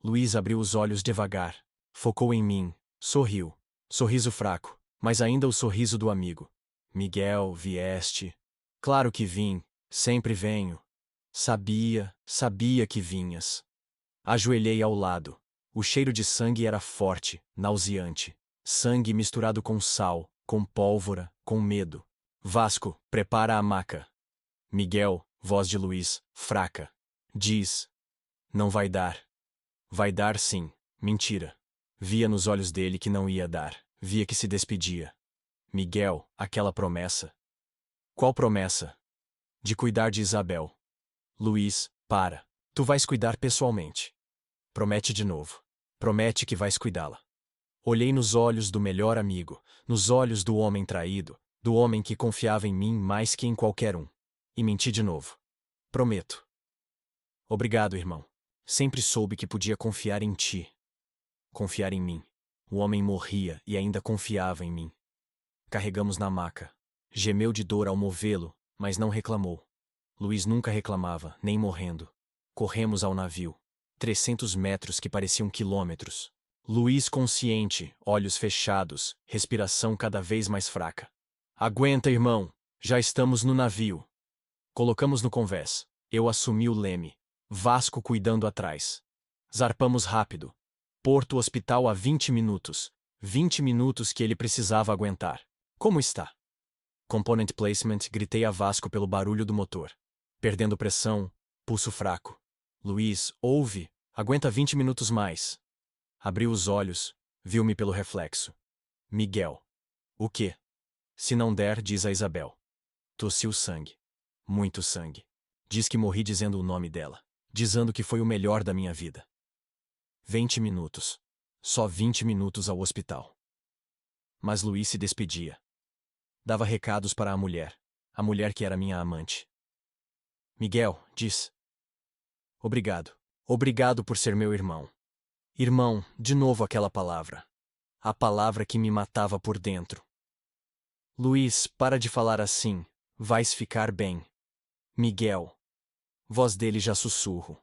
Luiz abriu os olhos devagar, focou em mim, sorriu. Sorriso fraco, mas ainda o sorriso do amigo. Miguel, vieste? Claro que vim, sempre venho. Sabia que vinhas. Ajoelhei ao lado. O cheiro de sangue era forte, nauseante. Sangue misturado com sal, com pólvora, com medo. Vasco, prepara a maca. Miguel, voz de Luiz, fraca. Diz. Não vai dar. Vai dar sim, mentira. Via nos olhos dele que não ia dar. Via que se despedia. Miguel, aquela promessa. Qual promessa? De cuidar de Isabel. Luiz, para. Tu vais cuidar pessoalmente. Promete de novo. Promete que vais cuidá-la. Olhei nos olhos do melhor amigo, nos olhos do homem traído, do homem que confiava em mim mais que em qualquer um. E menti de novo. Prometo. Obrigado, irmão. Sempre soube que podia confiar em ti. Confiar em mim. O homem morria e ainda confiava em mim. Carregamos na maca. Gemeu de dor ao movê-lo, mas não reclamou. Luiz nunca reclamava, nem morrendo. Corremos ao navio. 300 metros que pareciam quilômetros. Luiz consciente, olhos fechados, respiração cada vez mais fraca. Aguenta, irmão. Já estamos no navio. Colocamos no convés. Eu assumi o leme. Vasco cuidando atrás. Zarpamos rápido. Porto Hospital a 20 minutos. 20 minutos que ele precisava aguentar. Como está? Component placement, gritei a Vasco pelo barulho do motor. Perdendo pressão, pulso fraco. Luiz, ouve, aguenta 20 minutos mais. Abriu os olhos, viu-me pelo reflexo. Miguel. O quê? Se não der, diz a Isabel. Tossiu sangue. Muito sangue. Diz que morri dizendo o nome dela. Dizendo que foi o melhor da minha vida. 20 minutos. Só 20 minutos ao hospital. Mas Luiz se despedia. Dava recados para a mulher que era minha amante. Miguel, diz. Obrigado. Obrigado por ser meu irmão. Irmão, de novo aquela palavra. A palavra que me matava por dentro. Luiz, para de falar assim. Vais ficar bem. Miguel. Voz dele já sussurro.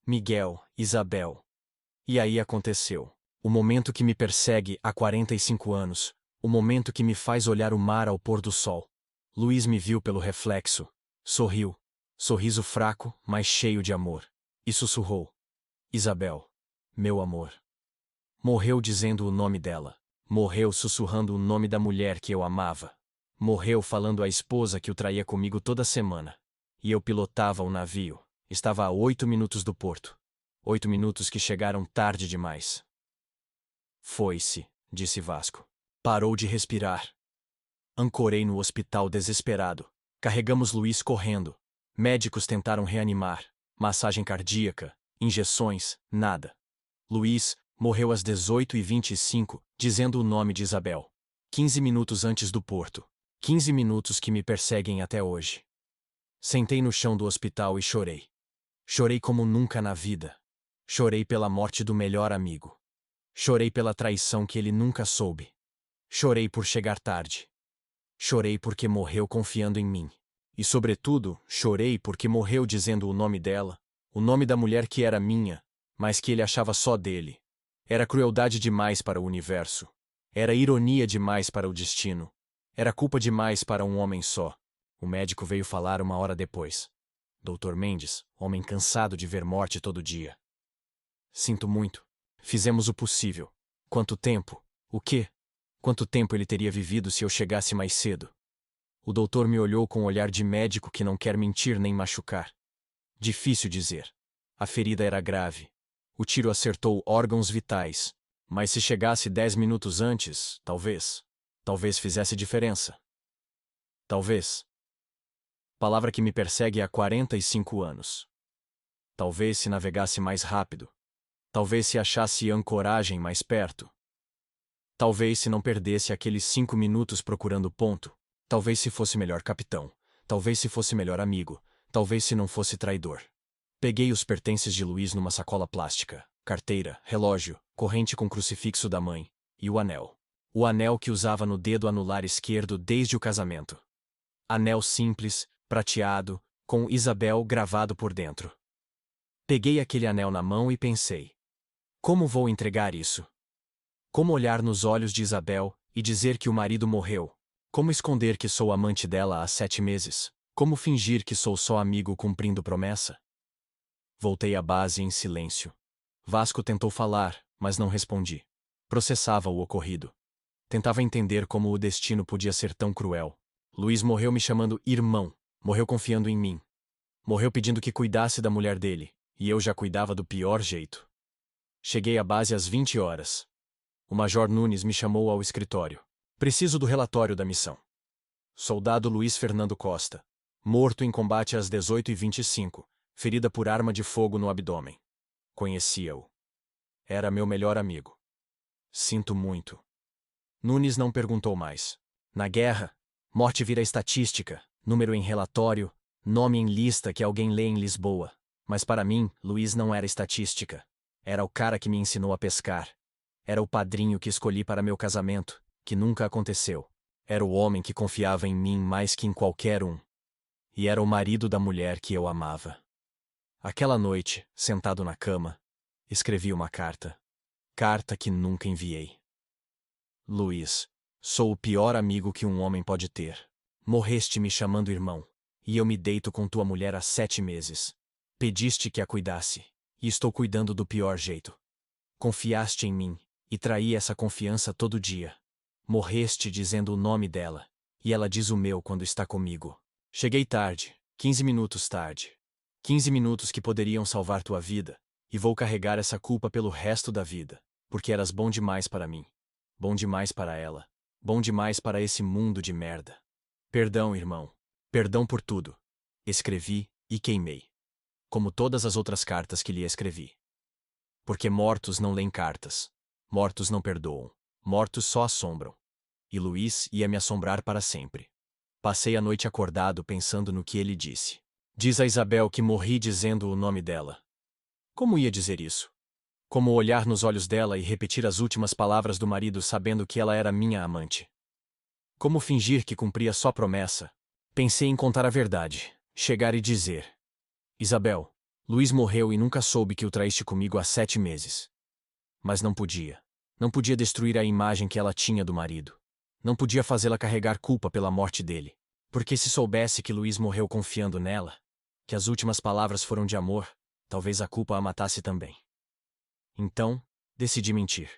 Miguel, Isabel. E aí aconteceu. O momento que me persegue há 45 anos. O momento que me faz olhar o mar ao pôr do sol. Luiz me viu pelo reflexo. Sorriu. Sorriso fraco, mas cheio de amor. E sussurrou. Isabel. Meu amor. Morreu dizendo o nome dela. Morreu sussurrando o nome da mulher que eu amava. Morreu falando à esposa que o traía comigo toda semana. E eu pilotava o navio. Estava a 8 minutos do porto. 8 minutos que chegaram tarde demais. Foi-se, disse Vasco. Parou de respirar. Ancorei no hospital desesperado. Carregamos Luiz correndo. Médicos tentaram reanimar. Massagem cardíaca, injeções, nada. Luiz morreu às 18h25, dizendo o nome de Isabel. 15 minutos antes do porto. 15 minutos que me perseguem até hoje. Sentei no chão do hospital e chorei. Chorei como nunca na vida. Chorei pela morte do melhor amigo. Chorei pela traição que ele nunca soube. Chorei por chegar tarde. Chorei porque morreu confiando em mim. E, sobretudo, chorei porque morreu dizendo o nome dela, o nome da mulher que era minha, mas que ele achava só dele. Era crueldade demais para o universo. Era ironia demais para o destino. Era culpa demais para um homem só. O médico veio falar uma hora depois. Dr. Mendes, homem cansado de ver morte todo dia. Sinto muito. Fizemos o possível. Quanto tempo? O quê? Quanto tempo ele teria vivido se eu chegasse mais cedo? O doutor me olhou com um olhar de médico que não quer mentir nem machucar. Difícil dizer. A ferida era grave. O tiro acertou órgãos vitais. Mas se chegasse 10 minutos antes, talvez. Talvez fizesse diferença. Talvez. Palavra que me persegue há 45 anos. Talvez se navegasse mais rápido. Talvez se achasse ancoragem mais perto. Talvez se não perdesse aqueles 5 minutos procurando ponto. Talvez se fosse melhor capitão. Talvez se fosse melhor amigo. Talvez se não fosse traidor. Peguei os pertences de Luiz numa sacola plástica. Carteira, relógio, corrente com crucifixo da mãe. E o anel. O anel que usava no dedo anular esquerdo desde o casamento. Anel simples, prateado, com Isabel gravado por dentro. Peguei aquele anel na mão e pensei. Como vou entregar isso? Como olhar nos olhos de Isabel e dizer que o marido morreu? Como esconder que sou amante dela há 7 meses? Como fingir que sou só amigo cumprindo promessa? Voltei à base em silêncio. Vasco tentou falar, mas não respondi. Processava o ocorrido. Tentava entender como o destino podia ser tão cruel. Luiz morreu me chamando irmão. Morreu confiando em mim. Morreu pedindo que cuidasse da mulher dele, e eu já cuidava do pior jeito. Cheguei à base às 20 horas. O Major Nunes me chamou ao escritório. Preciso do relatório da missão. Soldado Luiz Fernando Costa. Morto em combate às 18h25, ferida por arma de fogo no abdômen. Conhecia-o. Era meu melhor amigo. Sinto muito. Nunes não perguntou mais. Na guerra, morte vira estatística, número em relatório, Nome em lista que alguém lê em Lisboa. Mas para mim, Luiz não era estatística. Era o cara que me ensinou a pescar. Era o padrinho que escolhi para meu casamento, que nunca aconteceu. Era o homem que confiava em mim mais que em qualquer um. E era o marido da mulher que eu amava. Aquela noite, sentado na cama, escrevi uma carta. Carta que nunca enviei. Luiz, sou o pior amigo que um homem pode ter. Morreste me chamando irmão, e eu me deito com tua mulher há 7 meses. Pediste que a cuidasse, e estou cuidando do pior jeito. Confiaste em mim, e traí essa confiança todo dia. Morreste dizendo o nome dela, e ela diz o meu quando está comigo. Cheguei tarde, 15 minutos tarde. 15 minutos que poderiam salvar tua vida, e vou carregar essa culpa pelo resto da vida, porque eras bom demais para mim. Bom demais para ela. Bom demais para esse mundo de merda. Perdão, irmão. Perdão por tudo. Escrevi e queimei. Como todas as outras cartas que lhe escrevi. Porque mortos não leem cartas. Mortos não perdoam. Mortos só assombram. E Luiz ia me assombrar para sempre. Passei a noite acordado pensando no que ele disse. Diz a Isabel que morri dizendo o nome dela. Como ia dizer isso? Como olhar nos olhos dela e repetir as últimas palavras do marido sabendo que ela era minha amante? Como fingir que cumpria só promessa? Pensei em contar a verdade, chegar e dizer: Isabel, Luiz morreu e nunca soube que o traíste comigo há 7 meses. Mas não podia. Não podia destruir a imagem que ela tinha do marido. Não podia fazê-la carregar culpa pela morte dele. Porque se soubesse que Luiz morreu confiando nela, que as últimas palavras foram de amor, talvez a culpa a matasse também. Então, decidi mentir.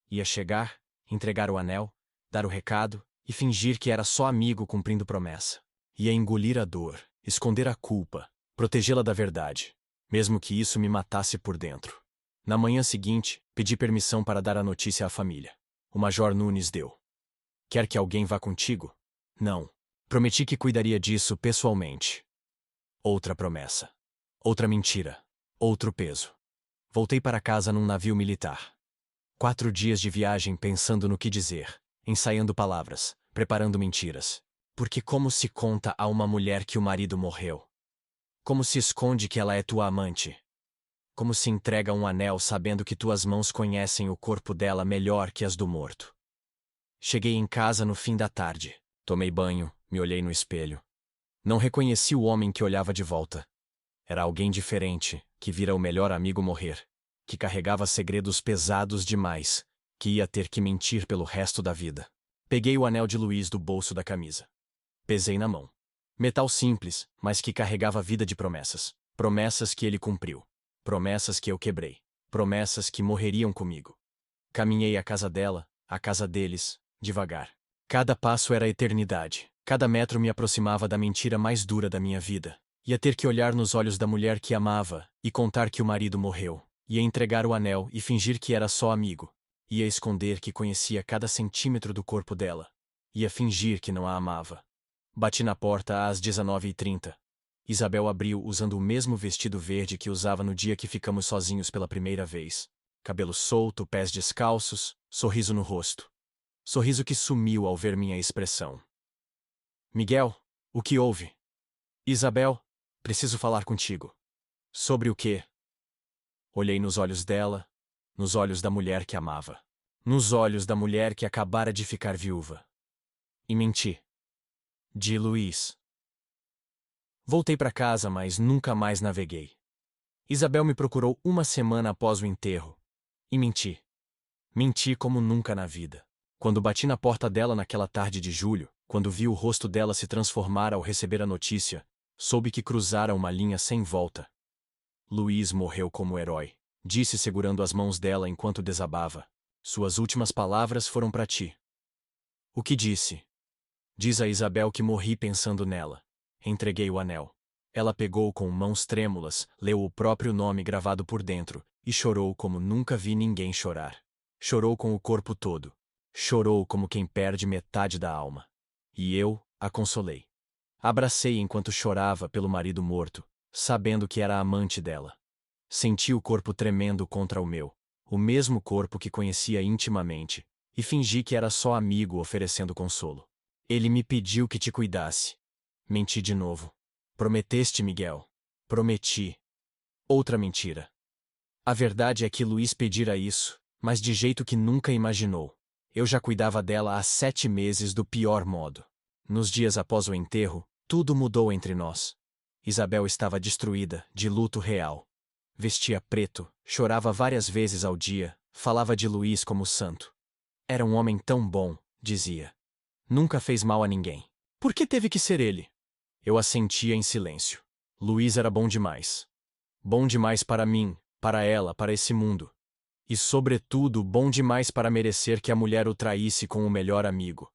Ia chegar, entregar o anel, dar o recado e fingir que era só amigo cumprindo promessa. Ia engolir a dor, esconder a culpa, protegê-la da verdade, mesmo que isso me matasse por dentro. Na manhã seguinte, pedi permissão para dar a notícia à família. O Major Nunes deu. Quer que alguém vá contigo? Não. Prometi que cuidaria disso pessoalmente. Outra promessa. Outra mentira. Outro peso. Voltei para casa num navio militar. 4 dias de viagem pensando no que dizer, ensaiando palavras, preparando mentiras. Porque como se conta a uma mulher que o marido morreu? Como se esconde que ela é tua amante? Como se entrega um anel sabendo que tuas mãos conhecem o corpo dela melhor que as do morto? Cheguei em casa no fim da tarde. Tomei banho, me olhei no espelho. Não reconheci o homem que olhava de volta. Era alguém diferente, que vira o melhor amigo morrer, que carregava segredos pesados demais, que ia ter que mentir pelo resto da vida. Peguei o anel de Luiz do bolso da camisa. Pesei na mão. Metal simples, mas que carregava vida de promessas. Promessas que ele cumpriu. Promessas que eu quebrei. Promessas que morreriam comigo. Caminhei à casa dela, à casa deles, devagar. Cada passo era eternidade. Cada metro me aproximava da mentira mais dura da minha vida. Ia ter que olhar nos olhos da mulher que amava e contar que o marido morreu. Ia entregar o anel e fingir que era só amigo. Ia esconder que conhecia cada centímetro do corpo dela. Ia fingir que não a amava. Bati na porta às 19h30. Isabel abriu usando o mesmo vestido verde que usava no dia que ficamos sozinhos pela primeira vez. Cabelo solto, pés descalços, sorriso no rosto. Sorriso que sumiu ao ver minha expressão. Miguel, o que houve? Isabel, preciso falar contigo. Sobre o quê? Olhei nos olhos dela, nos olhos da mulher que amava. Nos olhos da mulher que acabara de ficar viúva. E menti. De Luiz. Voltei para casa, mas nunca mais naveguei. Isabel me procurou uma semana após o enterro. E menti. Menti como nunca na vida. Quando bati na porta dela naquela tarde de julho, quando vi o rosto dela se transformar ao receber a notícia, soube que cruzara uma linha sem volta. Luiz morreu como herói, disse segurando as mãos dela enquanto desabava. Suas últimas palavras foram para ti. O que disse? Diz a Isabel que morri pensando nela. Entreguei o anel. Ela pegou com mãos trêmulas, leu o próprio nome gravado por dentro, e chorou como nunca vi ninguém chorar. Chorou com o corpo todo. Chorou como quem perde metade da alma. E eu a consolei. Abracei enquanto chorava pelo marido morto, sabendo que era amante dela. Senti o corpo tremendo contra o meu, o mesmo corpo que conhecia intimamente, e fingi que era só amigo oferecendo consolo. Ele me pediu que te cuidasse. Menti de novo. Prometeste, Miguel. Prometi. Outra mentira. A verdade é que Luiz pedira isso, mas de jeito que nunca imaginou. Eu já cuidava dela há 7 meses do pior modo. Nos dias após o enterro, tudo mudou entre nós. Isabel estava destruída, de luto real. Vestia preto, chorava várias vezes ao dia, falava de Luiz como santo. Era um homem tão bom, dizia. Nunca fez mal a ninguém. Por que teve que ser ele? Eu assentia em silêncio. Luiz era bom demais. Bom demais para mim, para ela, para esse mundo. E, sobretudo, bom demais para merecer que a mulher o traísse com o melhor amigo.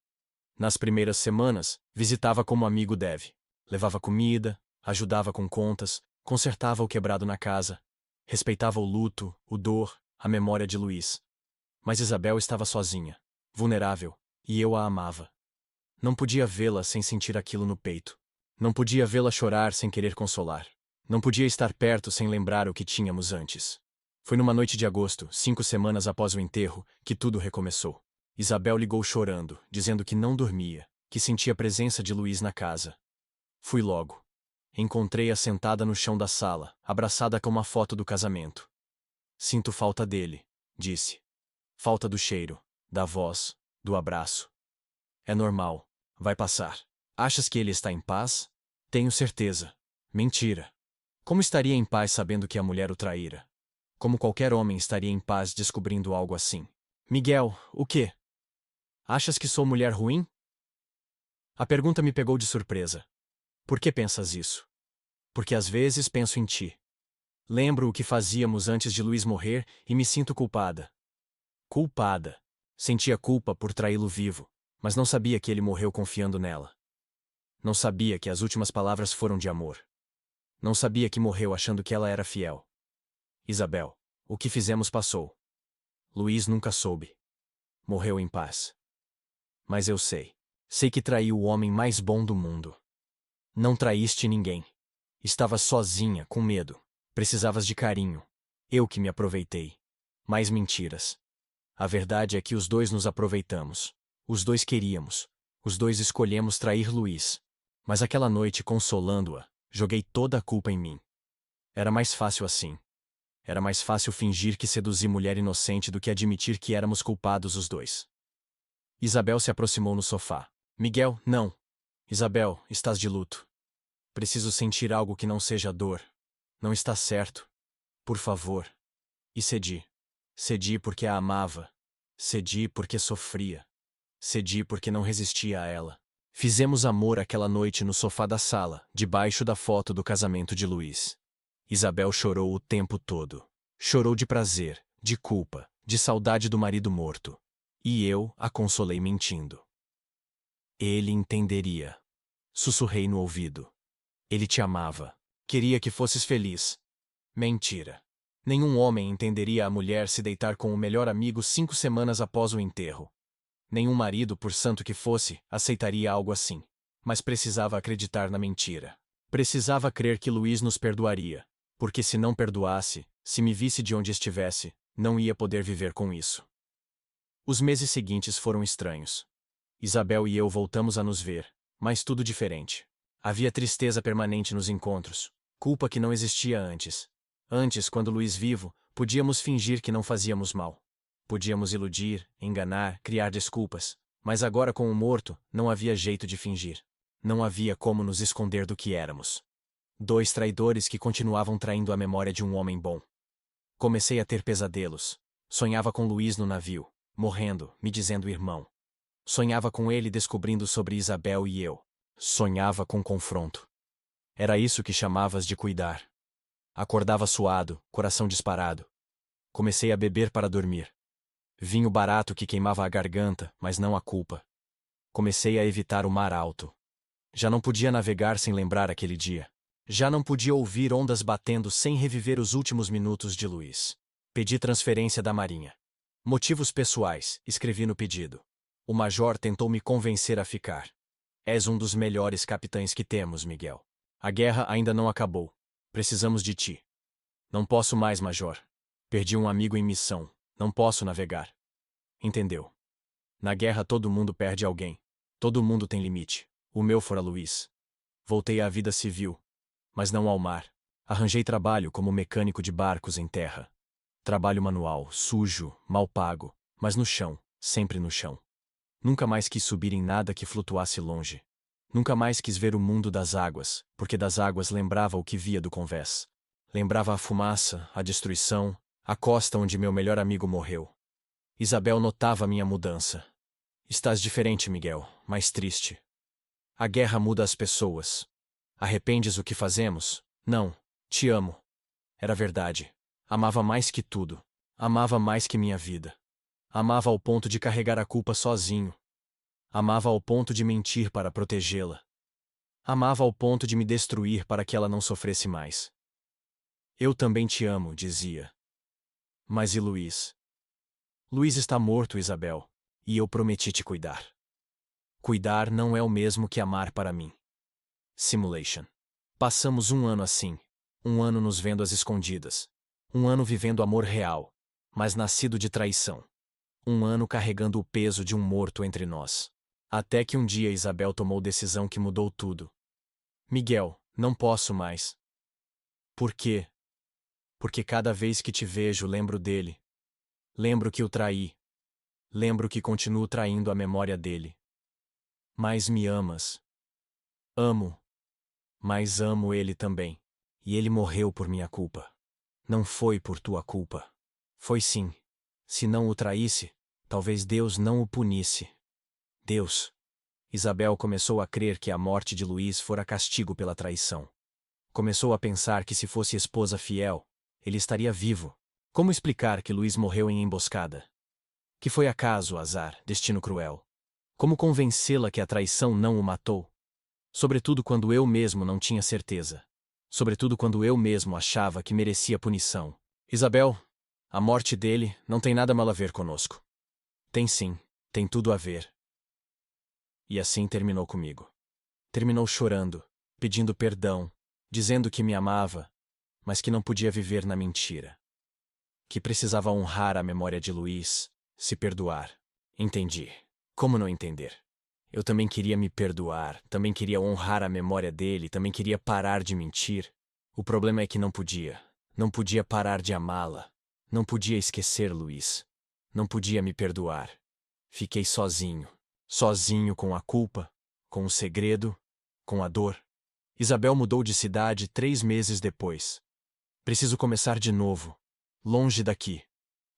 Nas primeiras semanas, visitava como amigo deve. Levava comida, ajudava com contas, consertava o quebrado na casa. Respeitava o luto, o dor, a memória de Luiz. Mas Isabel estava sozinha, vulnerável, e eu a amava. Não podia vê-la sem sentir aquilo no peito. Não podia vê-la chorar sem querer consolar. Não podia estar perto sem lembrar o que tínhamos antes. Foi numa noite de agosto, 5 semanas após o enterro, que tudo recomeçou. Isabel ligou chorando, dizendo que não dormia, que sentia a presença de Luiz na casa. Fui logo. Encontrei-a sentada no chão da sala, abraçada com uma foto do casamento. Sinto falta dele, disse. Falta do cheiro, da voz, do abraço. É normal, vai passar. Achas que ele está em paz? Tenho certeza. Mentira. Como estaria em paz sabendo que a mulher o traíra? Como qualquer homem estaria em paz descobrindo algo assim? Miguel, o quê? Achas que sou mulher ruim? A pergunta me pegou de surpresa. Por que pensas isso? Porque às vezes penso em ti. Lembro o que fazíamos antes de Luiz morrer e me sinto culpada. Culpada. Sentia culpa por traí-lo vivo, mas não sabia que ele morreu confiando nela. Não sabia que as últimas palavras foram de amor. Não sabia que morreu achando que ela era fiel. Isabel, o que fizemos passou. Luiz nunca soube. Morreu em paz. Mas eu sei. Sei que traí o homem mais bom do mundo. Não traíste ninguém. Estavas sozinha, com medo. Precisavas de carinho. Eu que me aproveitei. Mais mentiras. A verdade é que os dois nos aproveitamos. Os dois queríamos. Os dois escolhemos trair Luiz. Mas aquela noite, consolando-a, joguei toda a culpa em mim. Era mais fácil assim. Era mais fácil fingir que seduzi mulher inocente do que admitir que éramos culpados os dois. Isabel se aproximou no sofá. Miguel, não. Isabel, estás de luto. Preciso sentir algo que não seja dor. Não está certo. Por favor. E cedi. Cedi porque a amava. Cedi porque sofria. Cedi porque não resistia a ela. Fizemos amor aquela noite no sofá da sala, debaixo da foto do casamento de Luiz. Isabel chorou o tempo todo. Chorou de prazer, de culpa, de saudade do marido morto. E eu a consolei mentindo. Ele entenderia. Sussurrei no ouvido. Ele te amava. Queria que fosses feliz. Mentira. Nenhum homem entenderia a mulher se deitar com o melhor amigo 5 semanas após o enterro. Nenhum marido, por santo que fosse, aceitaria algo assim. Mas precisava acreditar na mentira. Precisava crer que Luiz nos perdoaria. Porque se não perdoasse, se me visse de onde estivesse, não ia poder viver com isso. Os meses seguintes foram estranhos. Isabel e eu voltamos a nos ver, mas tudo diferente. Havia tristeza permanente nos encontros, culpa que não existia antes. Antes, quando Luiz vivo, podíamos fingir que não fazíamos mal. Podíamos iludir, enganar, criar desculpas. Mas agora com o morto, não havia jeito de fingir. Não havia como nos esconder do que éramos. 2 traidores que continuavam traindo a memória de um homem bom. Comecei a ter pesadelos. Sonhava com Luiz no navio, morrendo, me dizendo irmão. Sonhava com ele descobrindo sobre Isabel e eu. Sonhava com confronto. Era isso que chamavas de cuidar. Acordava suado, coração disparado. Comecei a beber para dormir. Vinho barato que queimava a garganta, mas não a culpa. Comecei a evitar o mar alto. Já não podia navegar sem lembrar aquele dia. Já não podia ouvir ondas batendo sem reviver os últimos minutos de Luiz. Pedi transferência da Marinha. Motivos pessoais, escrevi no pedido. O major tentou me convencer a ficar. És um dos melhores capitães que temos, Miguel. A guerra ainda não acabou. Precisamos de ti. Não posso mais, major. Perdi um amigo em missão. Não posso navegar. Entendeu? Na guerra todo mundo perde alguém. Todo mundo tem limite. O meu fora Luiz. Voltei à vida civil. mas não ao mar. Arranjei trabalho como mecânico de barcos em terra. Trabalho manual, sujo, mal pago, mas no chão, sempre no chão. Nunca mais quis subir em nada que flutuasse longe. Nunca mais quis ver o mundo das águas, porque das águas lembrava o que via do convés. Lembrava a fumaça, a destruição, a costa onde meu melhor amigo morreu. Isabel notava minha mudança. Estás diferente, Miguel, mais triste. A guerra muda as pessoas. Arrependes o que fazemos? Não. Te amo. Era verdade. Amava mais que tudo. Amava mais que minha vida. Amava ao ponto de carregar a culpa sozinho. Amava ao ponto de mentir para protegê-la. Amava ao ponto de me destruir para que ela não sofresse mais. Eu também te amo, dizia. Mas e Luiz? Luiz está morto, Isabel, e eu prometi te cuidar. Cuidar não é o mesmo que amar para mim. Simulation. Passamos um ano assim. Um ano nos vendo às escondidas. Um ano vivendo amor real, mas nascido de traição. Um ano carregando o peso de um morto entre nós. Até que um dia Isabel tomou decisão que mudou tudo. Miguel, não posso mais. Por quê? Porque cada vez que te vejo lembro dele. Lembro que o traí. Lembro que continuo traindo a memória dele. Mas me amas. Amo. Mas amo ele também. E ele morreu por minha culpa. Não foi por tua culpa. Foi sim. Se não o traísse, talvez Deus não o punisse. Deus. Isabel começou a crer que a morte de Luiz fora castigo pela traição. Começou a pensar que se fosse esposa fiel, ele estaria vivo. Como explicar que Luiz morreu em emboscada? Que foi acaso, azar, destino cruel? Como convencê-la que a traição não o matou? Sobretudo quando eu mesmo não tinha certeza. Sobretudo quando eu mesmo achava que merecia punição. Isabel, a morte dele não tem nada mal a ver conosco. Tem sim, tem tudo a ver. E assim terminou comigo. Terminou chorando, pedindo perdão, dizendo que me amava, mas que não podia viver na mentira. Que precisava honrar a memória de Luiz, se perdoar. Entendi. Como não entender? Eu também queria me perdoar, também queria honrar a memória dele, também queria parar de mentir. O problema é que não podia. Não podia parar de amá-la. Não podia esquecer Luiz. Não podia me perdoar. Fiquei sozinho. Sozinho com a culpa, com o segredo, com a dor. Isabel mudou de cidade 3 meses depois. Preciso começar de novo. Longe daqui,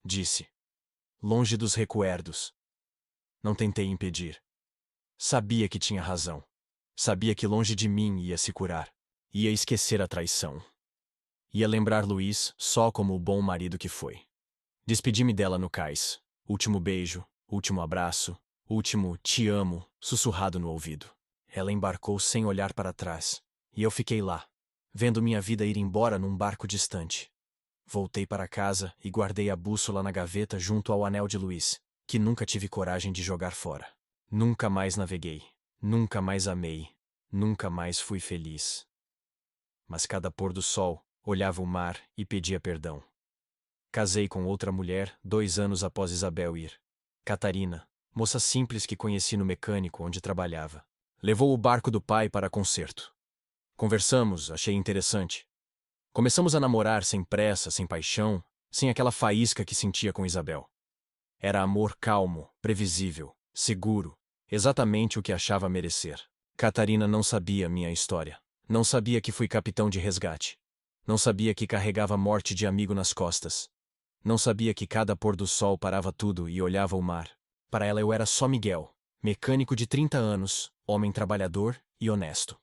disse. Longe dos recuerdos. Não tentei impedir. Sabia que tinha razão. Sabia que longe de mim ia se curar. Ia esquecer a traição. Ia lembrar Luiz só como o bom marido que foi. Despedi-me dela no cais. Último beijo, último abraço, último te amo, sussurrado no ouvido. Ela embarcou sem olhar para trás. E eu fiquei lá, vendo minha vida ir embora num barco distante. Voltei para casa e guardei a bússola na gaveta junto ao anel de Luiz, que nunca tive coragem de jogar fora. Nunca mais naveguei, nunca mais amei, nunca mais fui feliz. Mas cada pôr do sol, olhava o mar e pedia perdão. Casei com outra mulher 2 anos após Isabel ir. Catarina, moça simples que conheci no mecânico onde trabalhava. Levou o barco do pai para conserto. Conversamos, achei interessante. Começamos a namorar sem pressa, sem paixão, sem aquela faísca que sentia com Isabel. Era amor calmo, previsível, seguro, exatamente o que achava merecer. Catarina não sabia minha história. Não sabia que fui capitão de resgate. Não sabia que carregava a morte de amigo nas costas. Não sabia que cada pôr do sol parava tudo e olhava o mar. Para ela eu era só Miguel, mecânico de 30 anos, homem trabalhador e honesto.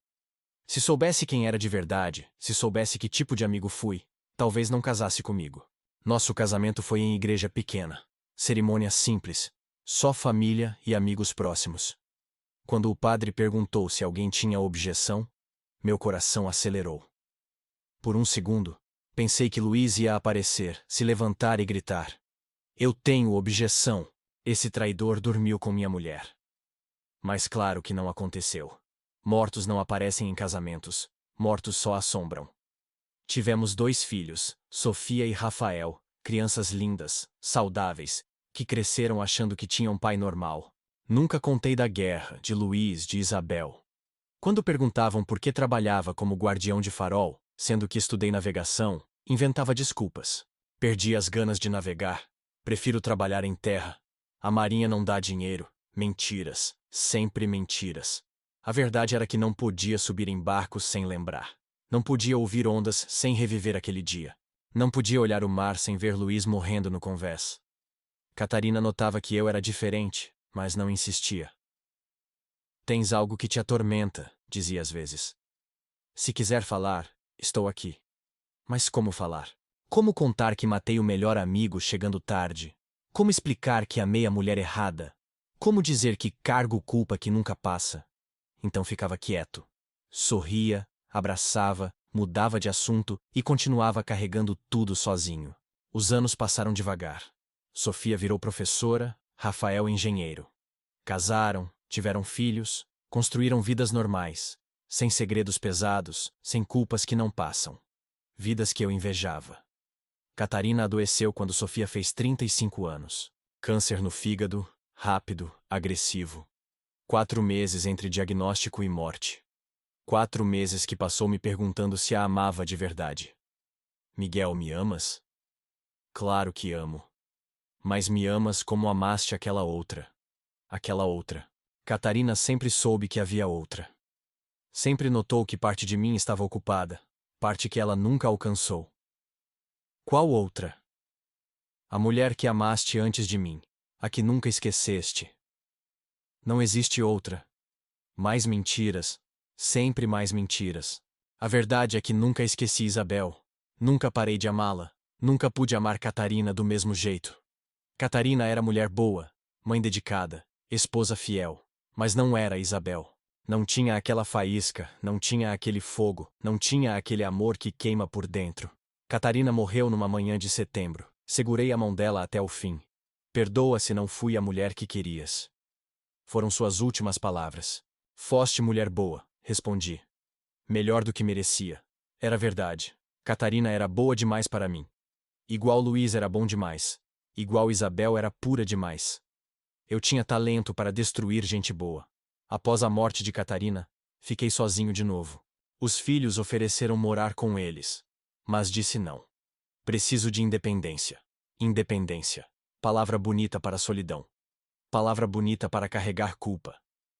Se soubesse quem era de verdade, se soubesse que tipo de amigo fui, talvez não casasse comigo. Nosso casamento foi em igreja pequena. Cerimônia simples. Só família e amigos próximos. Quando o padre perguntou se alguém tinha objeção, meu coração acelerou. Por um segundo, pensei que Luiz ia aparecer, se levantar e gritar. Eu tenho objeção. Esse traidor dormiu com minha mulher. Mas claro que não aconteceu. Mortos não aparecem em casamentos, mortos só assombram. Tivemos 2 filhos, Sofia e Rafael, crianças lindas, saudáveis, que cresceram achando que tinham pai normal. Nunca contei da guerra, de Luiz, de Isabel. Quando perguntavam por que trabalhava como guardião de farol, sendo que estudei navegação, inventava desculpas. Perdi as ganas de navegar. Prefiro trabalhar em terra. A marinha não dá dinheiro. Mentiras. Sempre mentiras. A verdade era que não podia subir em barcos sem lembrar. Não podia ouvir ondas sem reviver aquele dia. Não podia olhar o mar sem ver Luiz morrendo no convés. Catarina notava que eu era diferente, mas não insistia. Tens algo que te atormenta, dizia às vezes. Se quiser falar, estou aqui. Mas como falar? Como contar que matei o melhor amigo chegando tarde? Como explicar que amei a mulher errada? Como dizer que cargo culpa que nunca passa? Então ficava quieto. Sorria, abraçava, mudava de assunto e continuava carregando tudo sozinho. Os anos passaram devagar. Sofia virou professora, Rafael engenheiro. Casaram, tiveram filhos, construíram vidas normais, sem segredos pesados, sem culpas que não passam. Vidas que eu invejava. Catarina adoeceu quando Sofia fez 35 anos. Câncer no fígado, rápido, agressivo. 4 meses entre diagnóstico e morte. 4 meses que passou me perguntando se a amava de verdade. Miguel, me amas? Claro que amo. Mas me amas como amaste aquela outra. Aquela outra. Catarina sempre soube que havia outra. Sempre notou que parte de mim estava ocupada, parte que ela nunca alcançou. Qual outra? A mulher que amaste antes de mim, a que nunca esqueceste. Não existe outra. Mais mentiras, sempre mais mentiras. A verdade é que nunca esqueci Isabel, nunca parei de amá-la, nunca pude amar Catarina do mesmo jeito. Catarina era mulher boa, mãe dedicada, esposa fiel, mas não era Isabel. Não tinha aquela faísca, não tinha aquele fogo, não tinha aquele amor que queima por dentro. Catarina morreu numa manhã de setembro. Segurei a mão dela até o fim. Perdoa se não fui a mulher que querias. Foram suas últimas palavras. Foste mulher boa, respondi. Melhor do que merecia. Era verdade. Catarina era boa demais para mim. Igual Luiz era bom demais. Igual Isabel era pura demais. Eu tinha talento para destruir gente boa. Após a morte de Catarina, fiquei sozinho de novo. Os filhos ofereceram morar com eles. Mas disse não. Preciso de independência. Independência. Palavra bonita para a solidão. Palavra bonita para carregar culpa.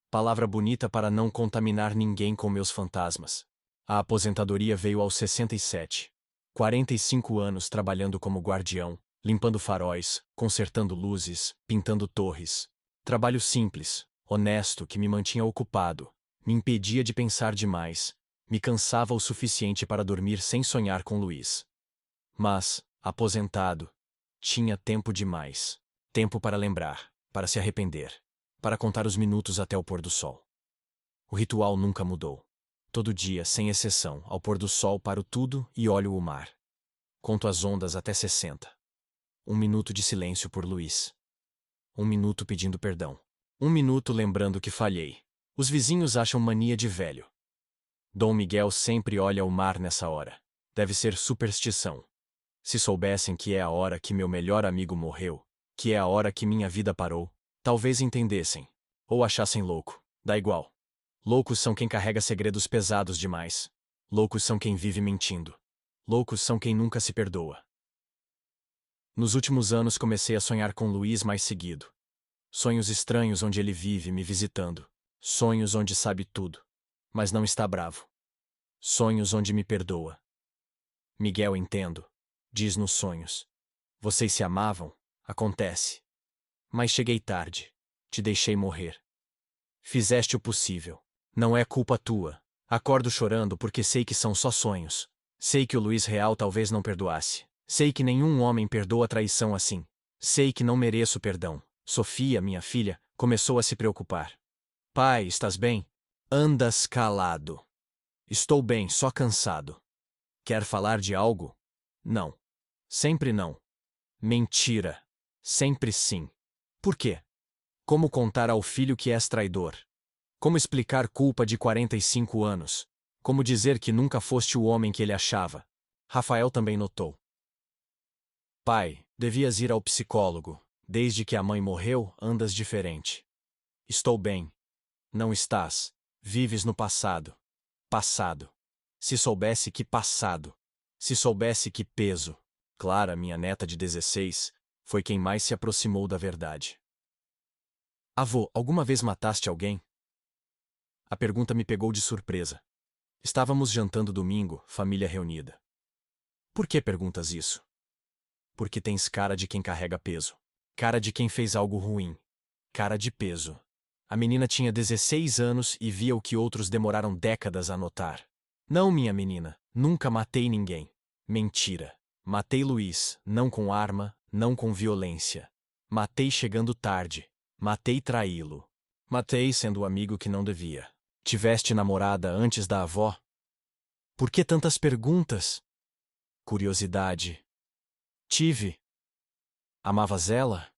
Palavra bonita para não contaminar ninguém com meus fantasmas. A aposentadoria veio aos 67. 45 anos trabalhando como guardião, limpando faróis, consertando luzes, pintando torres. Trabalho simples, honesto que me mantinha ocupado, me impedia de pensar demais, me cansava o suficiente para dormir sem sonhar com Luiz. Mas, aposentado, tinha tempo demais. Tempo para lembrar, para se arrepender, para contar os minutos até o pôr do sol. O ritual nunca mudou. Todo dia, sem exceção, ao pôr do sol paro tudo e olho o mar. Conto as ondas até 60. 1 minuto de silêncio por Luiz. 1 minuto pedindo perdão. 1 minuto lembrando que falhei. Os vizinhos acham mania de velho. Dom Miguel sempre olha o mar nessa hora. Deve ser superstição. Se soubessem que é a hora que meu melhor amigo morreu, que é a hora que minha vida parou, talvez entendessem. Ou achassem louco. Dá igual. Loucos são quem carrega segredos pesados demais. Loucos são quem vive mentindo. Loucos são quem nunca se perdoa. Nos últimos anos comecei a sonhar com Luiz mais seguido. Sonhos estranhos onde ele vive me visitando. Sonhos onde sabe tudo, mas não está bravo. Sonhos onde me perdoa. Miguel, entendo. Diz nos sonhos. Vocês se amavam? Acontece. Mas cheguei tarde. Te deixei morrer. Fizeste o possível. Não é culpa tua. Acordo chorando porque sei que são só sonhos. Sei que o Luiz real talvez não perdoasse. Sei que nenhum homem perdoa traição assim. Sei que não mereço perdão. Sofia, minha filha, começou a se preocupar. Pai, estás bem? Andas calado. Estou bem, só cansado. Quer falar de algo? Não. Sempre não. Mentira. Sempre sim. Por quê? Como contar ao filho que és traidor? Como explicar culpa de 45 anos? Como dizer que nunca foste o homem que ele achava? Rafael também notou. Pai, devias ir ao psicólogo. Desde que a mãe morreu, andas diferente. Estou bem. Não estás. Vives no passado. Passado. Se soubesse que passado. Se soubesse que peso. Clara, minha neta de 16, foi quem mais se aproximou da verdade. Avô, alguma vez mataste alguém? A pergunta me pegou de surpresa. Estávamos jantando domingo, família reunida. Por que perguntas isso? Porque tens cara de quem carrega peso. Cara de quem fez algo ruim. Cara de peso. A menina tinha 16 anos e via o que outros demoraram décadas a notar. Não, minha menina, nunca matei ninguém. Mentira. Matei Luiz, não com arma, não com violência. Matei chegando tarde. Matei traí-lo. Matei sendo o amigo que não devia. Tiveste namorada antes da avó? Por que tantas perguntas? Curiosidade. Tive. Amavas ela?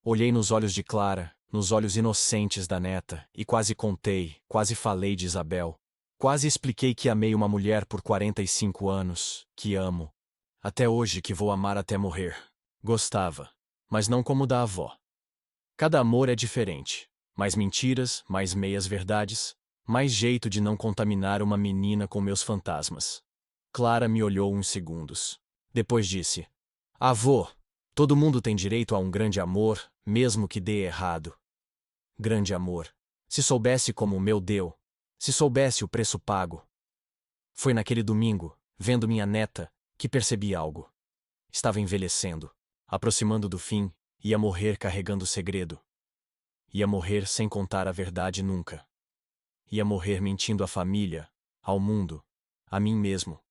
Olhei nos olhos de Clara, nos olhos inocentes da neta, e quase contei, quase falei de Isabel. Quase expliquei que amei uma mulher por 45 anos, que amo. Até hoje que vou amar até morrer. Gostava, mas não como da avó. Cada amor é diferente. Mais mentiras, mais meias verdades, mais jeito de não contaminar uma menina com meus fantasmas. Clara me olhou uns segundos. Depois disse: Avô, todo mundo tem direito a um grande amor, mesmo que dê errado. Grande amor. Se soubesse como o meu deu. Se soubesse o preço pago. Foi naquele domingo, vendo minha neta, que percebi algo. Estava envelhecendo, aproximando do fim, ia morrer carregando o segredo. Ia morrer sem contar a verdade nunca. Ia morrer mentindo à família, ao mundo, a mim mesmo.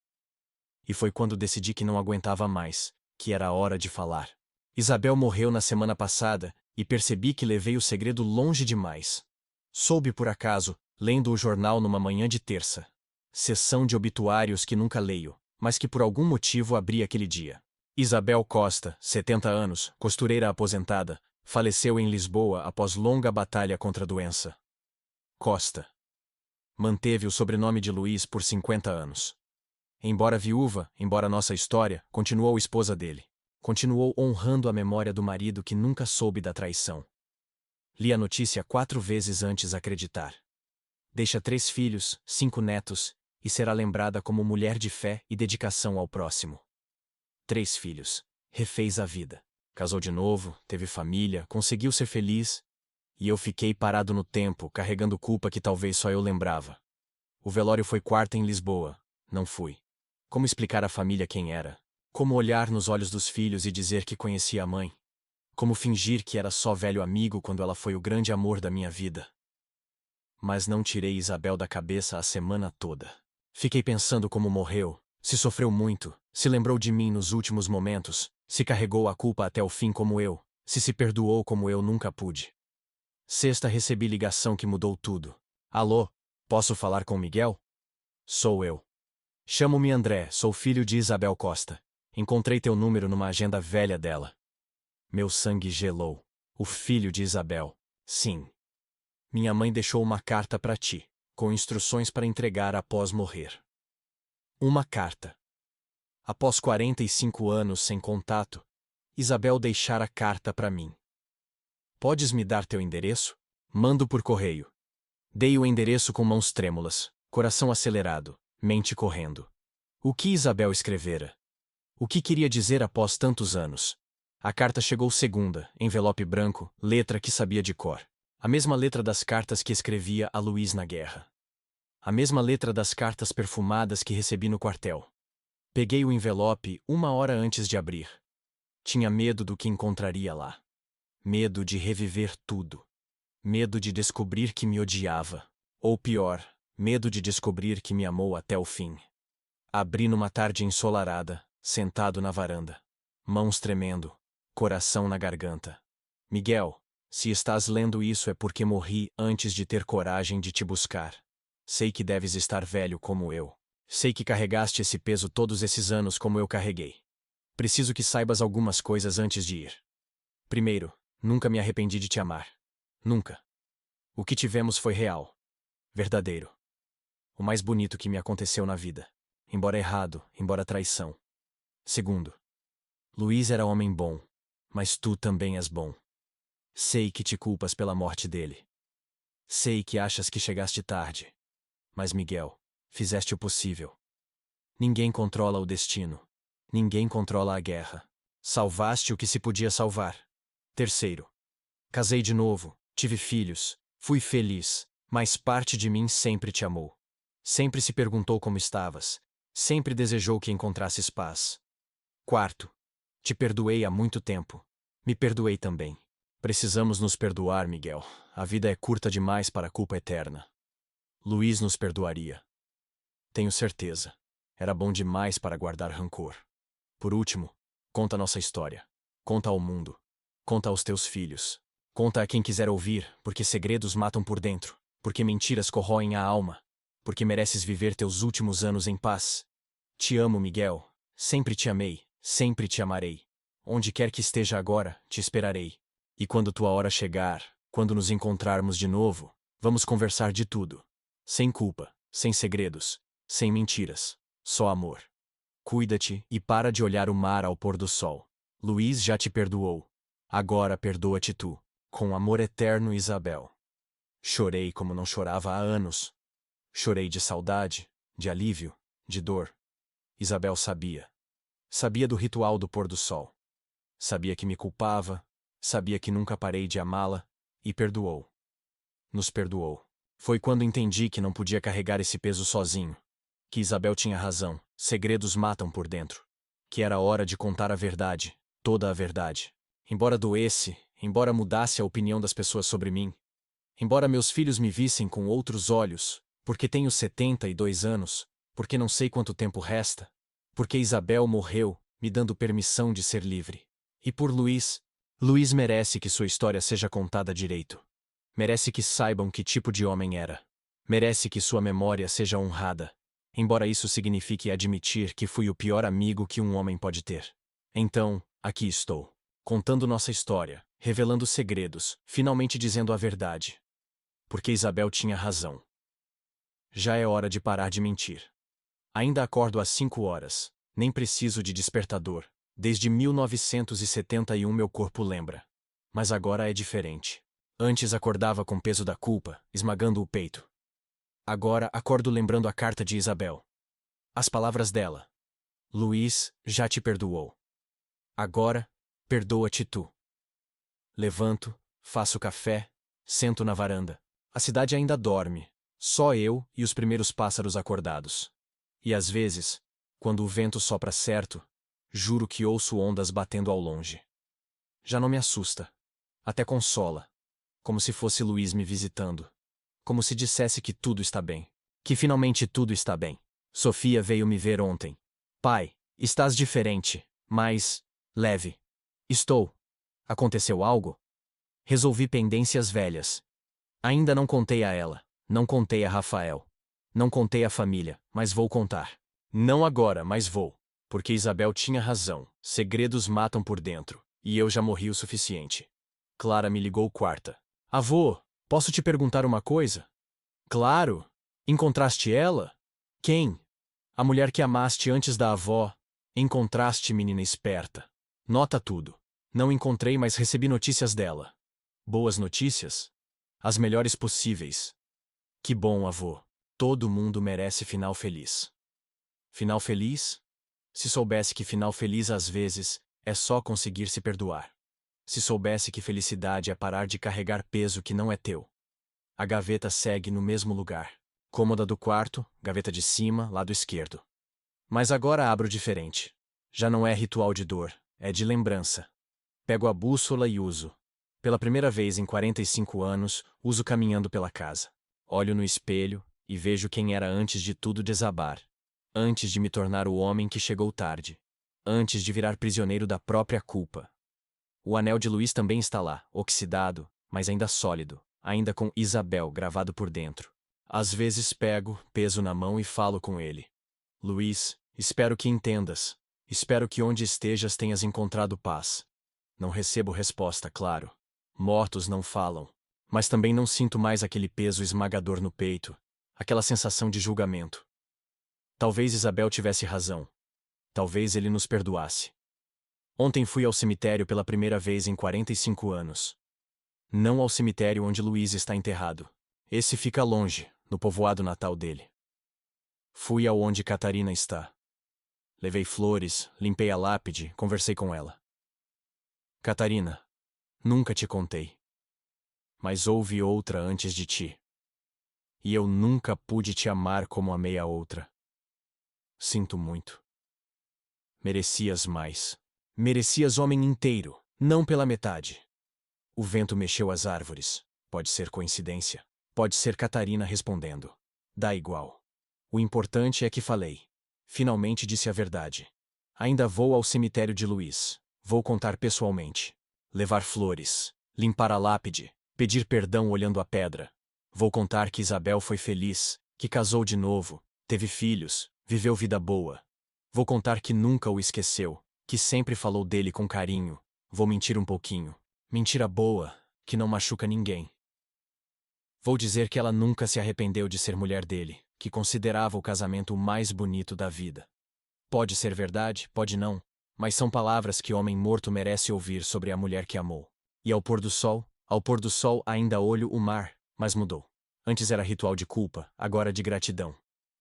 E foi quando decidi que não aguentava mais, que era a hora de falar. Isabel morreu na semana passada e percebi que levei o segredo longe demais. Soube por acaso, lendo o jornal numa manhã de terça. Sessão de obituários que nunca leio, mas que por algum motivo abri aquele dia. Isabel Costa, 70 anos, costureira aposentada, faleceu em Lisboa após longa batalha contra a doença. Costa. Manteve o sobrenome de Luiz por 50 anos. Embora viúva, embora nossa história, continuou esposa dele. Continuou honrando a memória do marido que nunca soube da traição. Li a notícia 4 vezes antes acreditar. Deixa 3 filhos, 5 netos, e será lembrada como mulher de fé e dedicação ao próximo. 3 filhos. Refez a vida. Casou de novo, teve família, conseguiu ser feliz. E eu fiquei parado no tempo, carregando culpa que talvez só eu lembrava. O velório foi quarta em Lisboa. Não fui. Como explicar à família quem era? Como olhar nos olhos dos filhos e dizer que conhecia a mãe? Como fingir que era só velho amigo quando ela foi o grande amor da minha vida? Mas não tirei Isabel da cabeça a semana toda. Fiquei pensando como morreu, se sofreu muito, se lembrou de mim nos últimos momentos, se carregou a culpa até o fim como eu, se perdoou como eu nunca pude. Sexta recebi ligação que mudou tudo. Alô, posso falar com Miguel? Sou eu. Chamo-me André, sou filho de Isabel Costa. Encontrei teu número numa agenda velha dela. Meu sangue gelou. O filho de Isabel. Sim. Minha mãe deixou uma carta para ti, com instruções para entregar após morrer. Uma carta. Após 45 anos sem contato, Isabel deixara carta para mim. Podes me dar teu endereço? Mando por correio. Dei o endereço com mãos trêmulas, coração acelerado, mente correndo. O que Isabel escrevera? O que queria dizer após tantos anos? A carta chegou segunda, envelope branco, letra que sabia de cor. A mesma letra das cartas que escrevia a Luiz na guerra. A mesma letra das cartas perfumadas que recebi no quartel. Peguei o envelope 1 hora antes de abrir. Tinha medo do que encontraria lá. Medo de reviver tudo. Medo de descobrir que me odiava. Ou pior, medo de descobrir que me amou até o fim. Abri numa tarde ensolarada, sentado na varanda. Mãos tremendo, coração na garganta. Miguel, se estás lendo isso é porque morri antes de ter coragem de te buscar. Sei que deves estar velho como eu. Sei que carregaste esse peso todos esses anos como eu carreguei. Preciso que saibas algumas coisas antes de ir. Primeiro, nunca me arrependi de te amar. Nunca. O que tivemos foi real. Verdadeiro. O mais bonito que me aconteceu na vida. Embora errado, embora traição. Segundo, Luiz era homem bom, mas tu também és bom. Sei que te culpas pela morte dele. Sei que achas que chegaste tarde. Mas, Miguel, fizeste o possível. Ninguém controla o destino. Ninguém controla a guerra. Salvaste o que se podia salvar. Terceiro. Casei de novo, tive filhos, fui feliz, mas parte de mim sempre te amou. Sempre se perguntou como estavas. Sempre desejou que encontrasses paz. Quarto. Te perdoei há muito tempo. Me perdoei também. Precisamos nos perdoar, Miguel. A vida é curta demais para a culpa eterna. Luiz nos perdoaria. Tenho certeza. Era bom demais para guardar rancor. Por último, conta nossa história. Conta ao mundo. Conta aos teus filhos. Conta a quem quiser ouvir, porque segredos matam por dentro, porque mentiras corroem a alma, porque mereces viver teus últimos anos em paz. Te amo, Miguel. Sempre te amei, sempre te amarei. Onde quer que esteja agora, te esperarei. E quando tua hora chegar, quando nos encontrarmos de novo, vamos conversar de tudo. Sem culpa, sem segredos, sem mentiras. Só amor. Cuida-te e para de olhar o mar ao pôr do sol. Luiz já te perdoou. Agora perdoa-te tu. Com amor eterno, Isabel. Chorei como não chorava há anos. Chorei de saudade, de alívio, de dor. Isabel sabia. Sabia do ritual do pôr do sol. Sabia que me culpava, sabia que nunca parei de amá-la, e perdoou. Nos perdoou. Foi quando entendi que não podia carregar esse peso sozinho. Que Isabel tinha razão, segredos matam por dentro. Que era hora de contar a verdade, toda a verdade. Embora doesse, embora mudasse a opinião das pessoas sobre mim, embora meus filhos me vissem com outros olhos, porque tenho 72 anos, porque não sei quanto tempo resta, porque Isabel morreu, me dando permissão de ser livre. E por Luiz, Luiz merece que sua história seja contada direito. Merece que saibam que tipo de homem era. Merece que sua memória seja honrada, embora isso signifique admitir que fui o pior amigo que um homem pode ter. Então, aqui estou, contando nossa história, revelando segredos, finalmente dizendo a verdade. Porque Isabel tinha razão. Já é hora de parar de mentir. Ainda acordo às 5 horas, nem preciso de despertador. Desde 1971 meu corpo lembra. Mas agora é diferente. Antes acordava com o peso da culpa, esmagando o peito. Agora acordo lembrando a carta de Isabel. As palavras dela. Luiz já te perdoou. Agora, perdoa-te tu. Levanto, faço café, sento na varanda. A cidade ainda dorme, só eu e os primeiros pássaros acordados. E às vezes, quando o vento sopra certo, juro que ouço ondas batendo ao longe. Já não me assusta. Até consola. Como se fosse Luiz me visitando. Como se dissesse que tudo está bem. Que finalmente tudo está bem. Sofia veio me ver ontem. Pai, estás diferente, mas leve. Estou. Aconteceu algo? Resolvi pendências velhas. Ainda não contei a ela. Não contei a Rafael. Não contei à família, mas vou contar. Não agora, mas vou. Porque Isabel tinha razão. Segredos matam por dentro. E eu já morri o suficiente. Clara me ligou quarta. Avô, posso te perguntar uma coisa? Claro. Encontraste ela? Quem? A mulher que amaste antes da avó. Encontraste, menina esperta. Nota tudo. Não encontrei, mas recebi notícias dela. Boas notícias? As melhores possíveis. Que bom, avô. Todo mundo merece final feliz. Final feliz? Se soubesse que final feliz às vezes é só conseguir se perdoar. Se soubesse que felicidade é parar de carregar peso que não é teu. A gaveta segue no mesmo lugar. Cômoda do quarto, gaveta de cima, lado esquerdo. Mas agora abro diferente. Já não é ritual de dor, é de lembrança. Pego a bússola e uso. Pela primeira vez em 45 anos, uso caminhando pela casa. Olho no espelho e vejo quem era antes de tudo desabar. Antes de me tornar o homem que chegou tarde. Antes de virar prisioneiro da própria culpa. O anel de Luiz também está lá, oxidado, mas ainda sólido, ainda com Isabel gravado por dentro. Às vezes pego, peso na mão e falo com ele. Luiz, espero que entendas. Espero que onde estejas tenhas encontrado paz. Não recebo resposta, claro. Mortos não falam. Mas também não sinto mais aquele peso esmagador no peito, aquela sensação de julgamento. Talvez Isabel tivesse razão. Talvez ele nos perdoasse. Ontem fui ao cemitério pela primeira vez em 45 anos. Não ao cemitério onde Luiz está enterrado. Esse fica longe, no povoado natal dele. Fui aonde Catarina está. Levei flores, limpei a lápide, conversei com ela. Catarina, nunca te contei. Mas houve outra antes de ti. E eu nunca pude te amar como amei a outra. Sinto muito. Merecias mais. Merecias homem inteiro, não pela metade. O vento mexeu as árvores. Pode ser coincidência. Pode ser Catarina respondendo. Dá igual. O importante é que falei. Finalmente disse a verdade. Ainda vou ao cemitério de Luiz. Vou contar pessoalmente. Levar flores. Limpar a lápide. Pedir perdão olhando a pedra. Vou contar que Isabel foi feliz, que casou de novo, teve filhos, viveu vida boa. Vou contar que nunca o esqueceu, que sempre falou dele com carinho. Vou mentir um pouquinho. Mentira boa, que não machuca ninguém. Vou dizer que ela nunca se arrependeu de ser mulher dele, que considerava o casamento o mais bonito da vida. Pode ser verdade, pode não, mas são palavras que homem morto merece ouvir sobre a mulher que amou. E ao pôr do sol ainda olho o mar, mas mudou. Antes era ritual de culpa, agora de gratidão.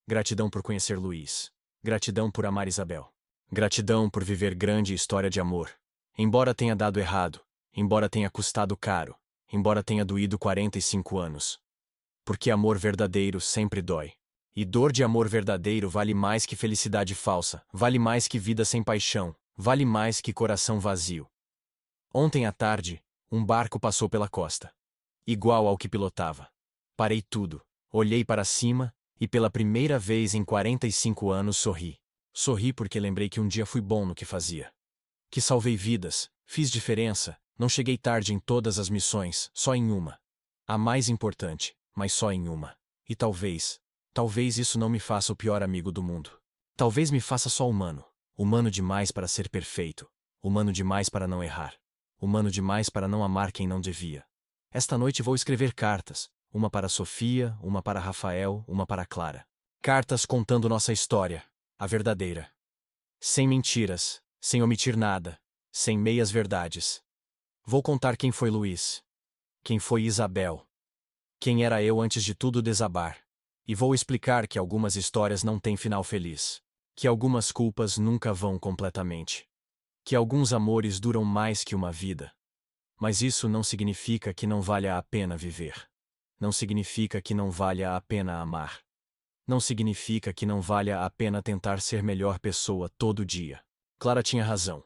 Gratidão por conhecer Luiz. Gratidão por amar Isabel. Gratidão por viver grande história de amor. Embora tenha dado errado, embora tenha custado caro, embora tenha doído 45 anos. Porque amor verdadeiro sempre dói. E dor de amor verdadeiro vale mais que felicidade falsa, vale mais que vida sem paixão, vale mais que coração vazio. Ontem à tarde, um barco passou pela costa. Igual ao que pilotava. Parei tudo, olhei para cima, e pela primeira vez em 45 anos sorri. Sorri porque lembrei que um dia fui bom no que fazia. Que salvei vidas, fiz diferença, não cheguei tarde em todas as missões, só em uma. A mais importante, mas só em uma. E talvez isso não me faça o pior amigo do mundo. Talvez me faça só humano. Humano demais para ser perfeito. Humano demais para não errar. Humano demais para não amar quem não devia. Esta noite vou escrever cartas, uma para Sofia, uma para Rafael, uma para Clara. Cartas contando nossa história, a verdadeira. Sem mentiras, sem omitir nada, sem meias verdades. Vou contar quem foi Luiz, quem foi Isabel, quem era eu antes de tudo desabar. E vou explicar que algumas histórias não têm final feliz, que algumas culpas nunca vão completamente, que alguns amores duram mais que uma vida. Mas isso não significa que não valha a pena viver. Não significa que não valha a pena amar. Não significa que não valha a pena tentar ser melhor pessoa todo dia. Clara tinha razão.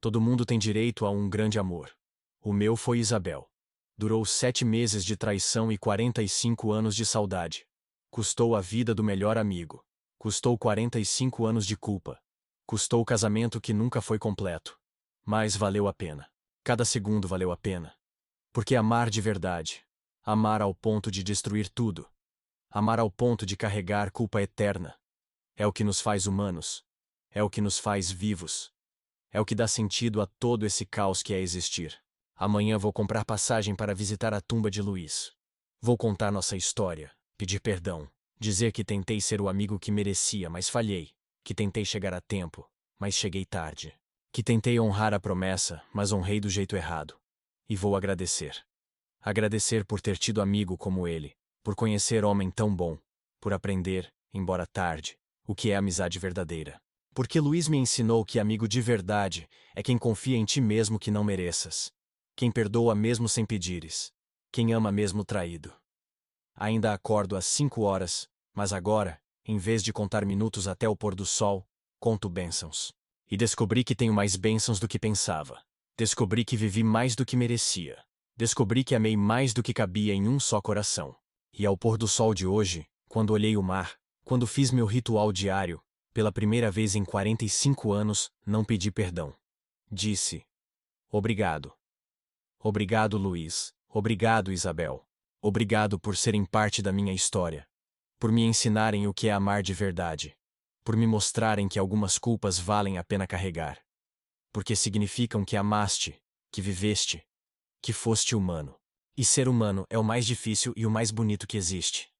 Todo mundo tem direito a um grande amor. O meu foi Isabel. Durou 7 meses de traição e 45 anos de saudade. Custou a vida do melhor amigo. Custou 45 anos de culpa. Custou o casamento que nunca foi completo. Mas valeu a pena. Cada segundo valeu a pena. Porque amar de verdade. Amar ao ponto de destruir tudo. Amar ao ponto de carregar culpa eterna. É o que nos faz humanos. É o que nos faz vivos. É o que dá sentido a todo esse caos que é existir. Amanhã vou comprar passagem para visitar a tumba de Luiz. Vou contar nossa história, pedir perdão, dizer que tentei ser o amigo que merecia, mas falhei, que tentei chegar a tempo, mas cheguei tarde, que tentei honrar a promessa, mas honrei do jeito errado. E vou agradecer. Agradecer por ter tido amigo como ele, por conhecer homem tão bom, por aprender, embora tarde, o que é amizade verdadeira. Porque Luiz me ensinou que amigo de verdade é quem confia em ti mesmo que não mereças. Quem perdoa mesmo sem pedires. Quem ama mesmo traído. Ainda acordo às 5 horas, mas agora, em vez de contar minutos até o pôr do sol, conto bênçãos. E descobri que tenho mais bênçãos do que pensava. Descobri que vivi mais do que merecia. Descobri que amei mais do que cabia em um só coração. E ao pôr do sol de hoje, quando olhei o mar, quando fiz meu ritual diário, pela primeira vez em 45 anos, não pedi perdão. Disse: obrigado. Obrigado, Luiz. Obrigado, Isabel. Obrigado por serem parte da minha história. Por me ensinarem o que é amar de verdade. Por me mostrarem que algumas culpas valem a pena carregar. Porque significam que amaste, que viveste, que foste humano. E ser humano é o mais difícil e o mais bonito que existe.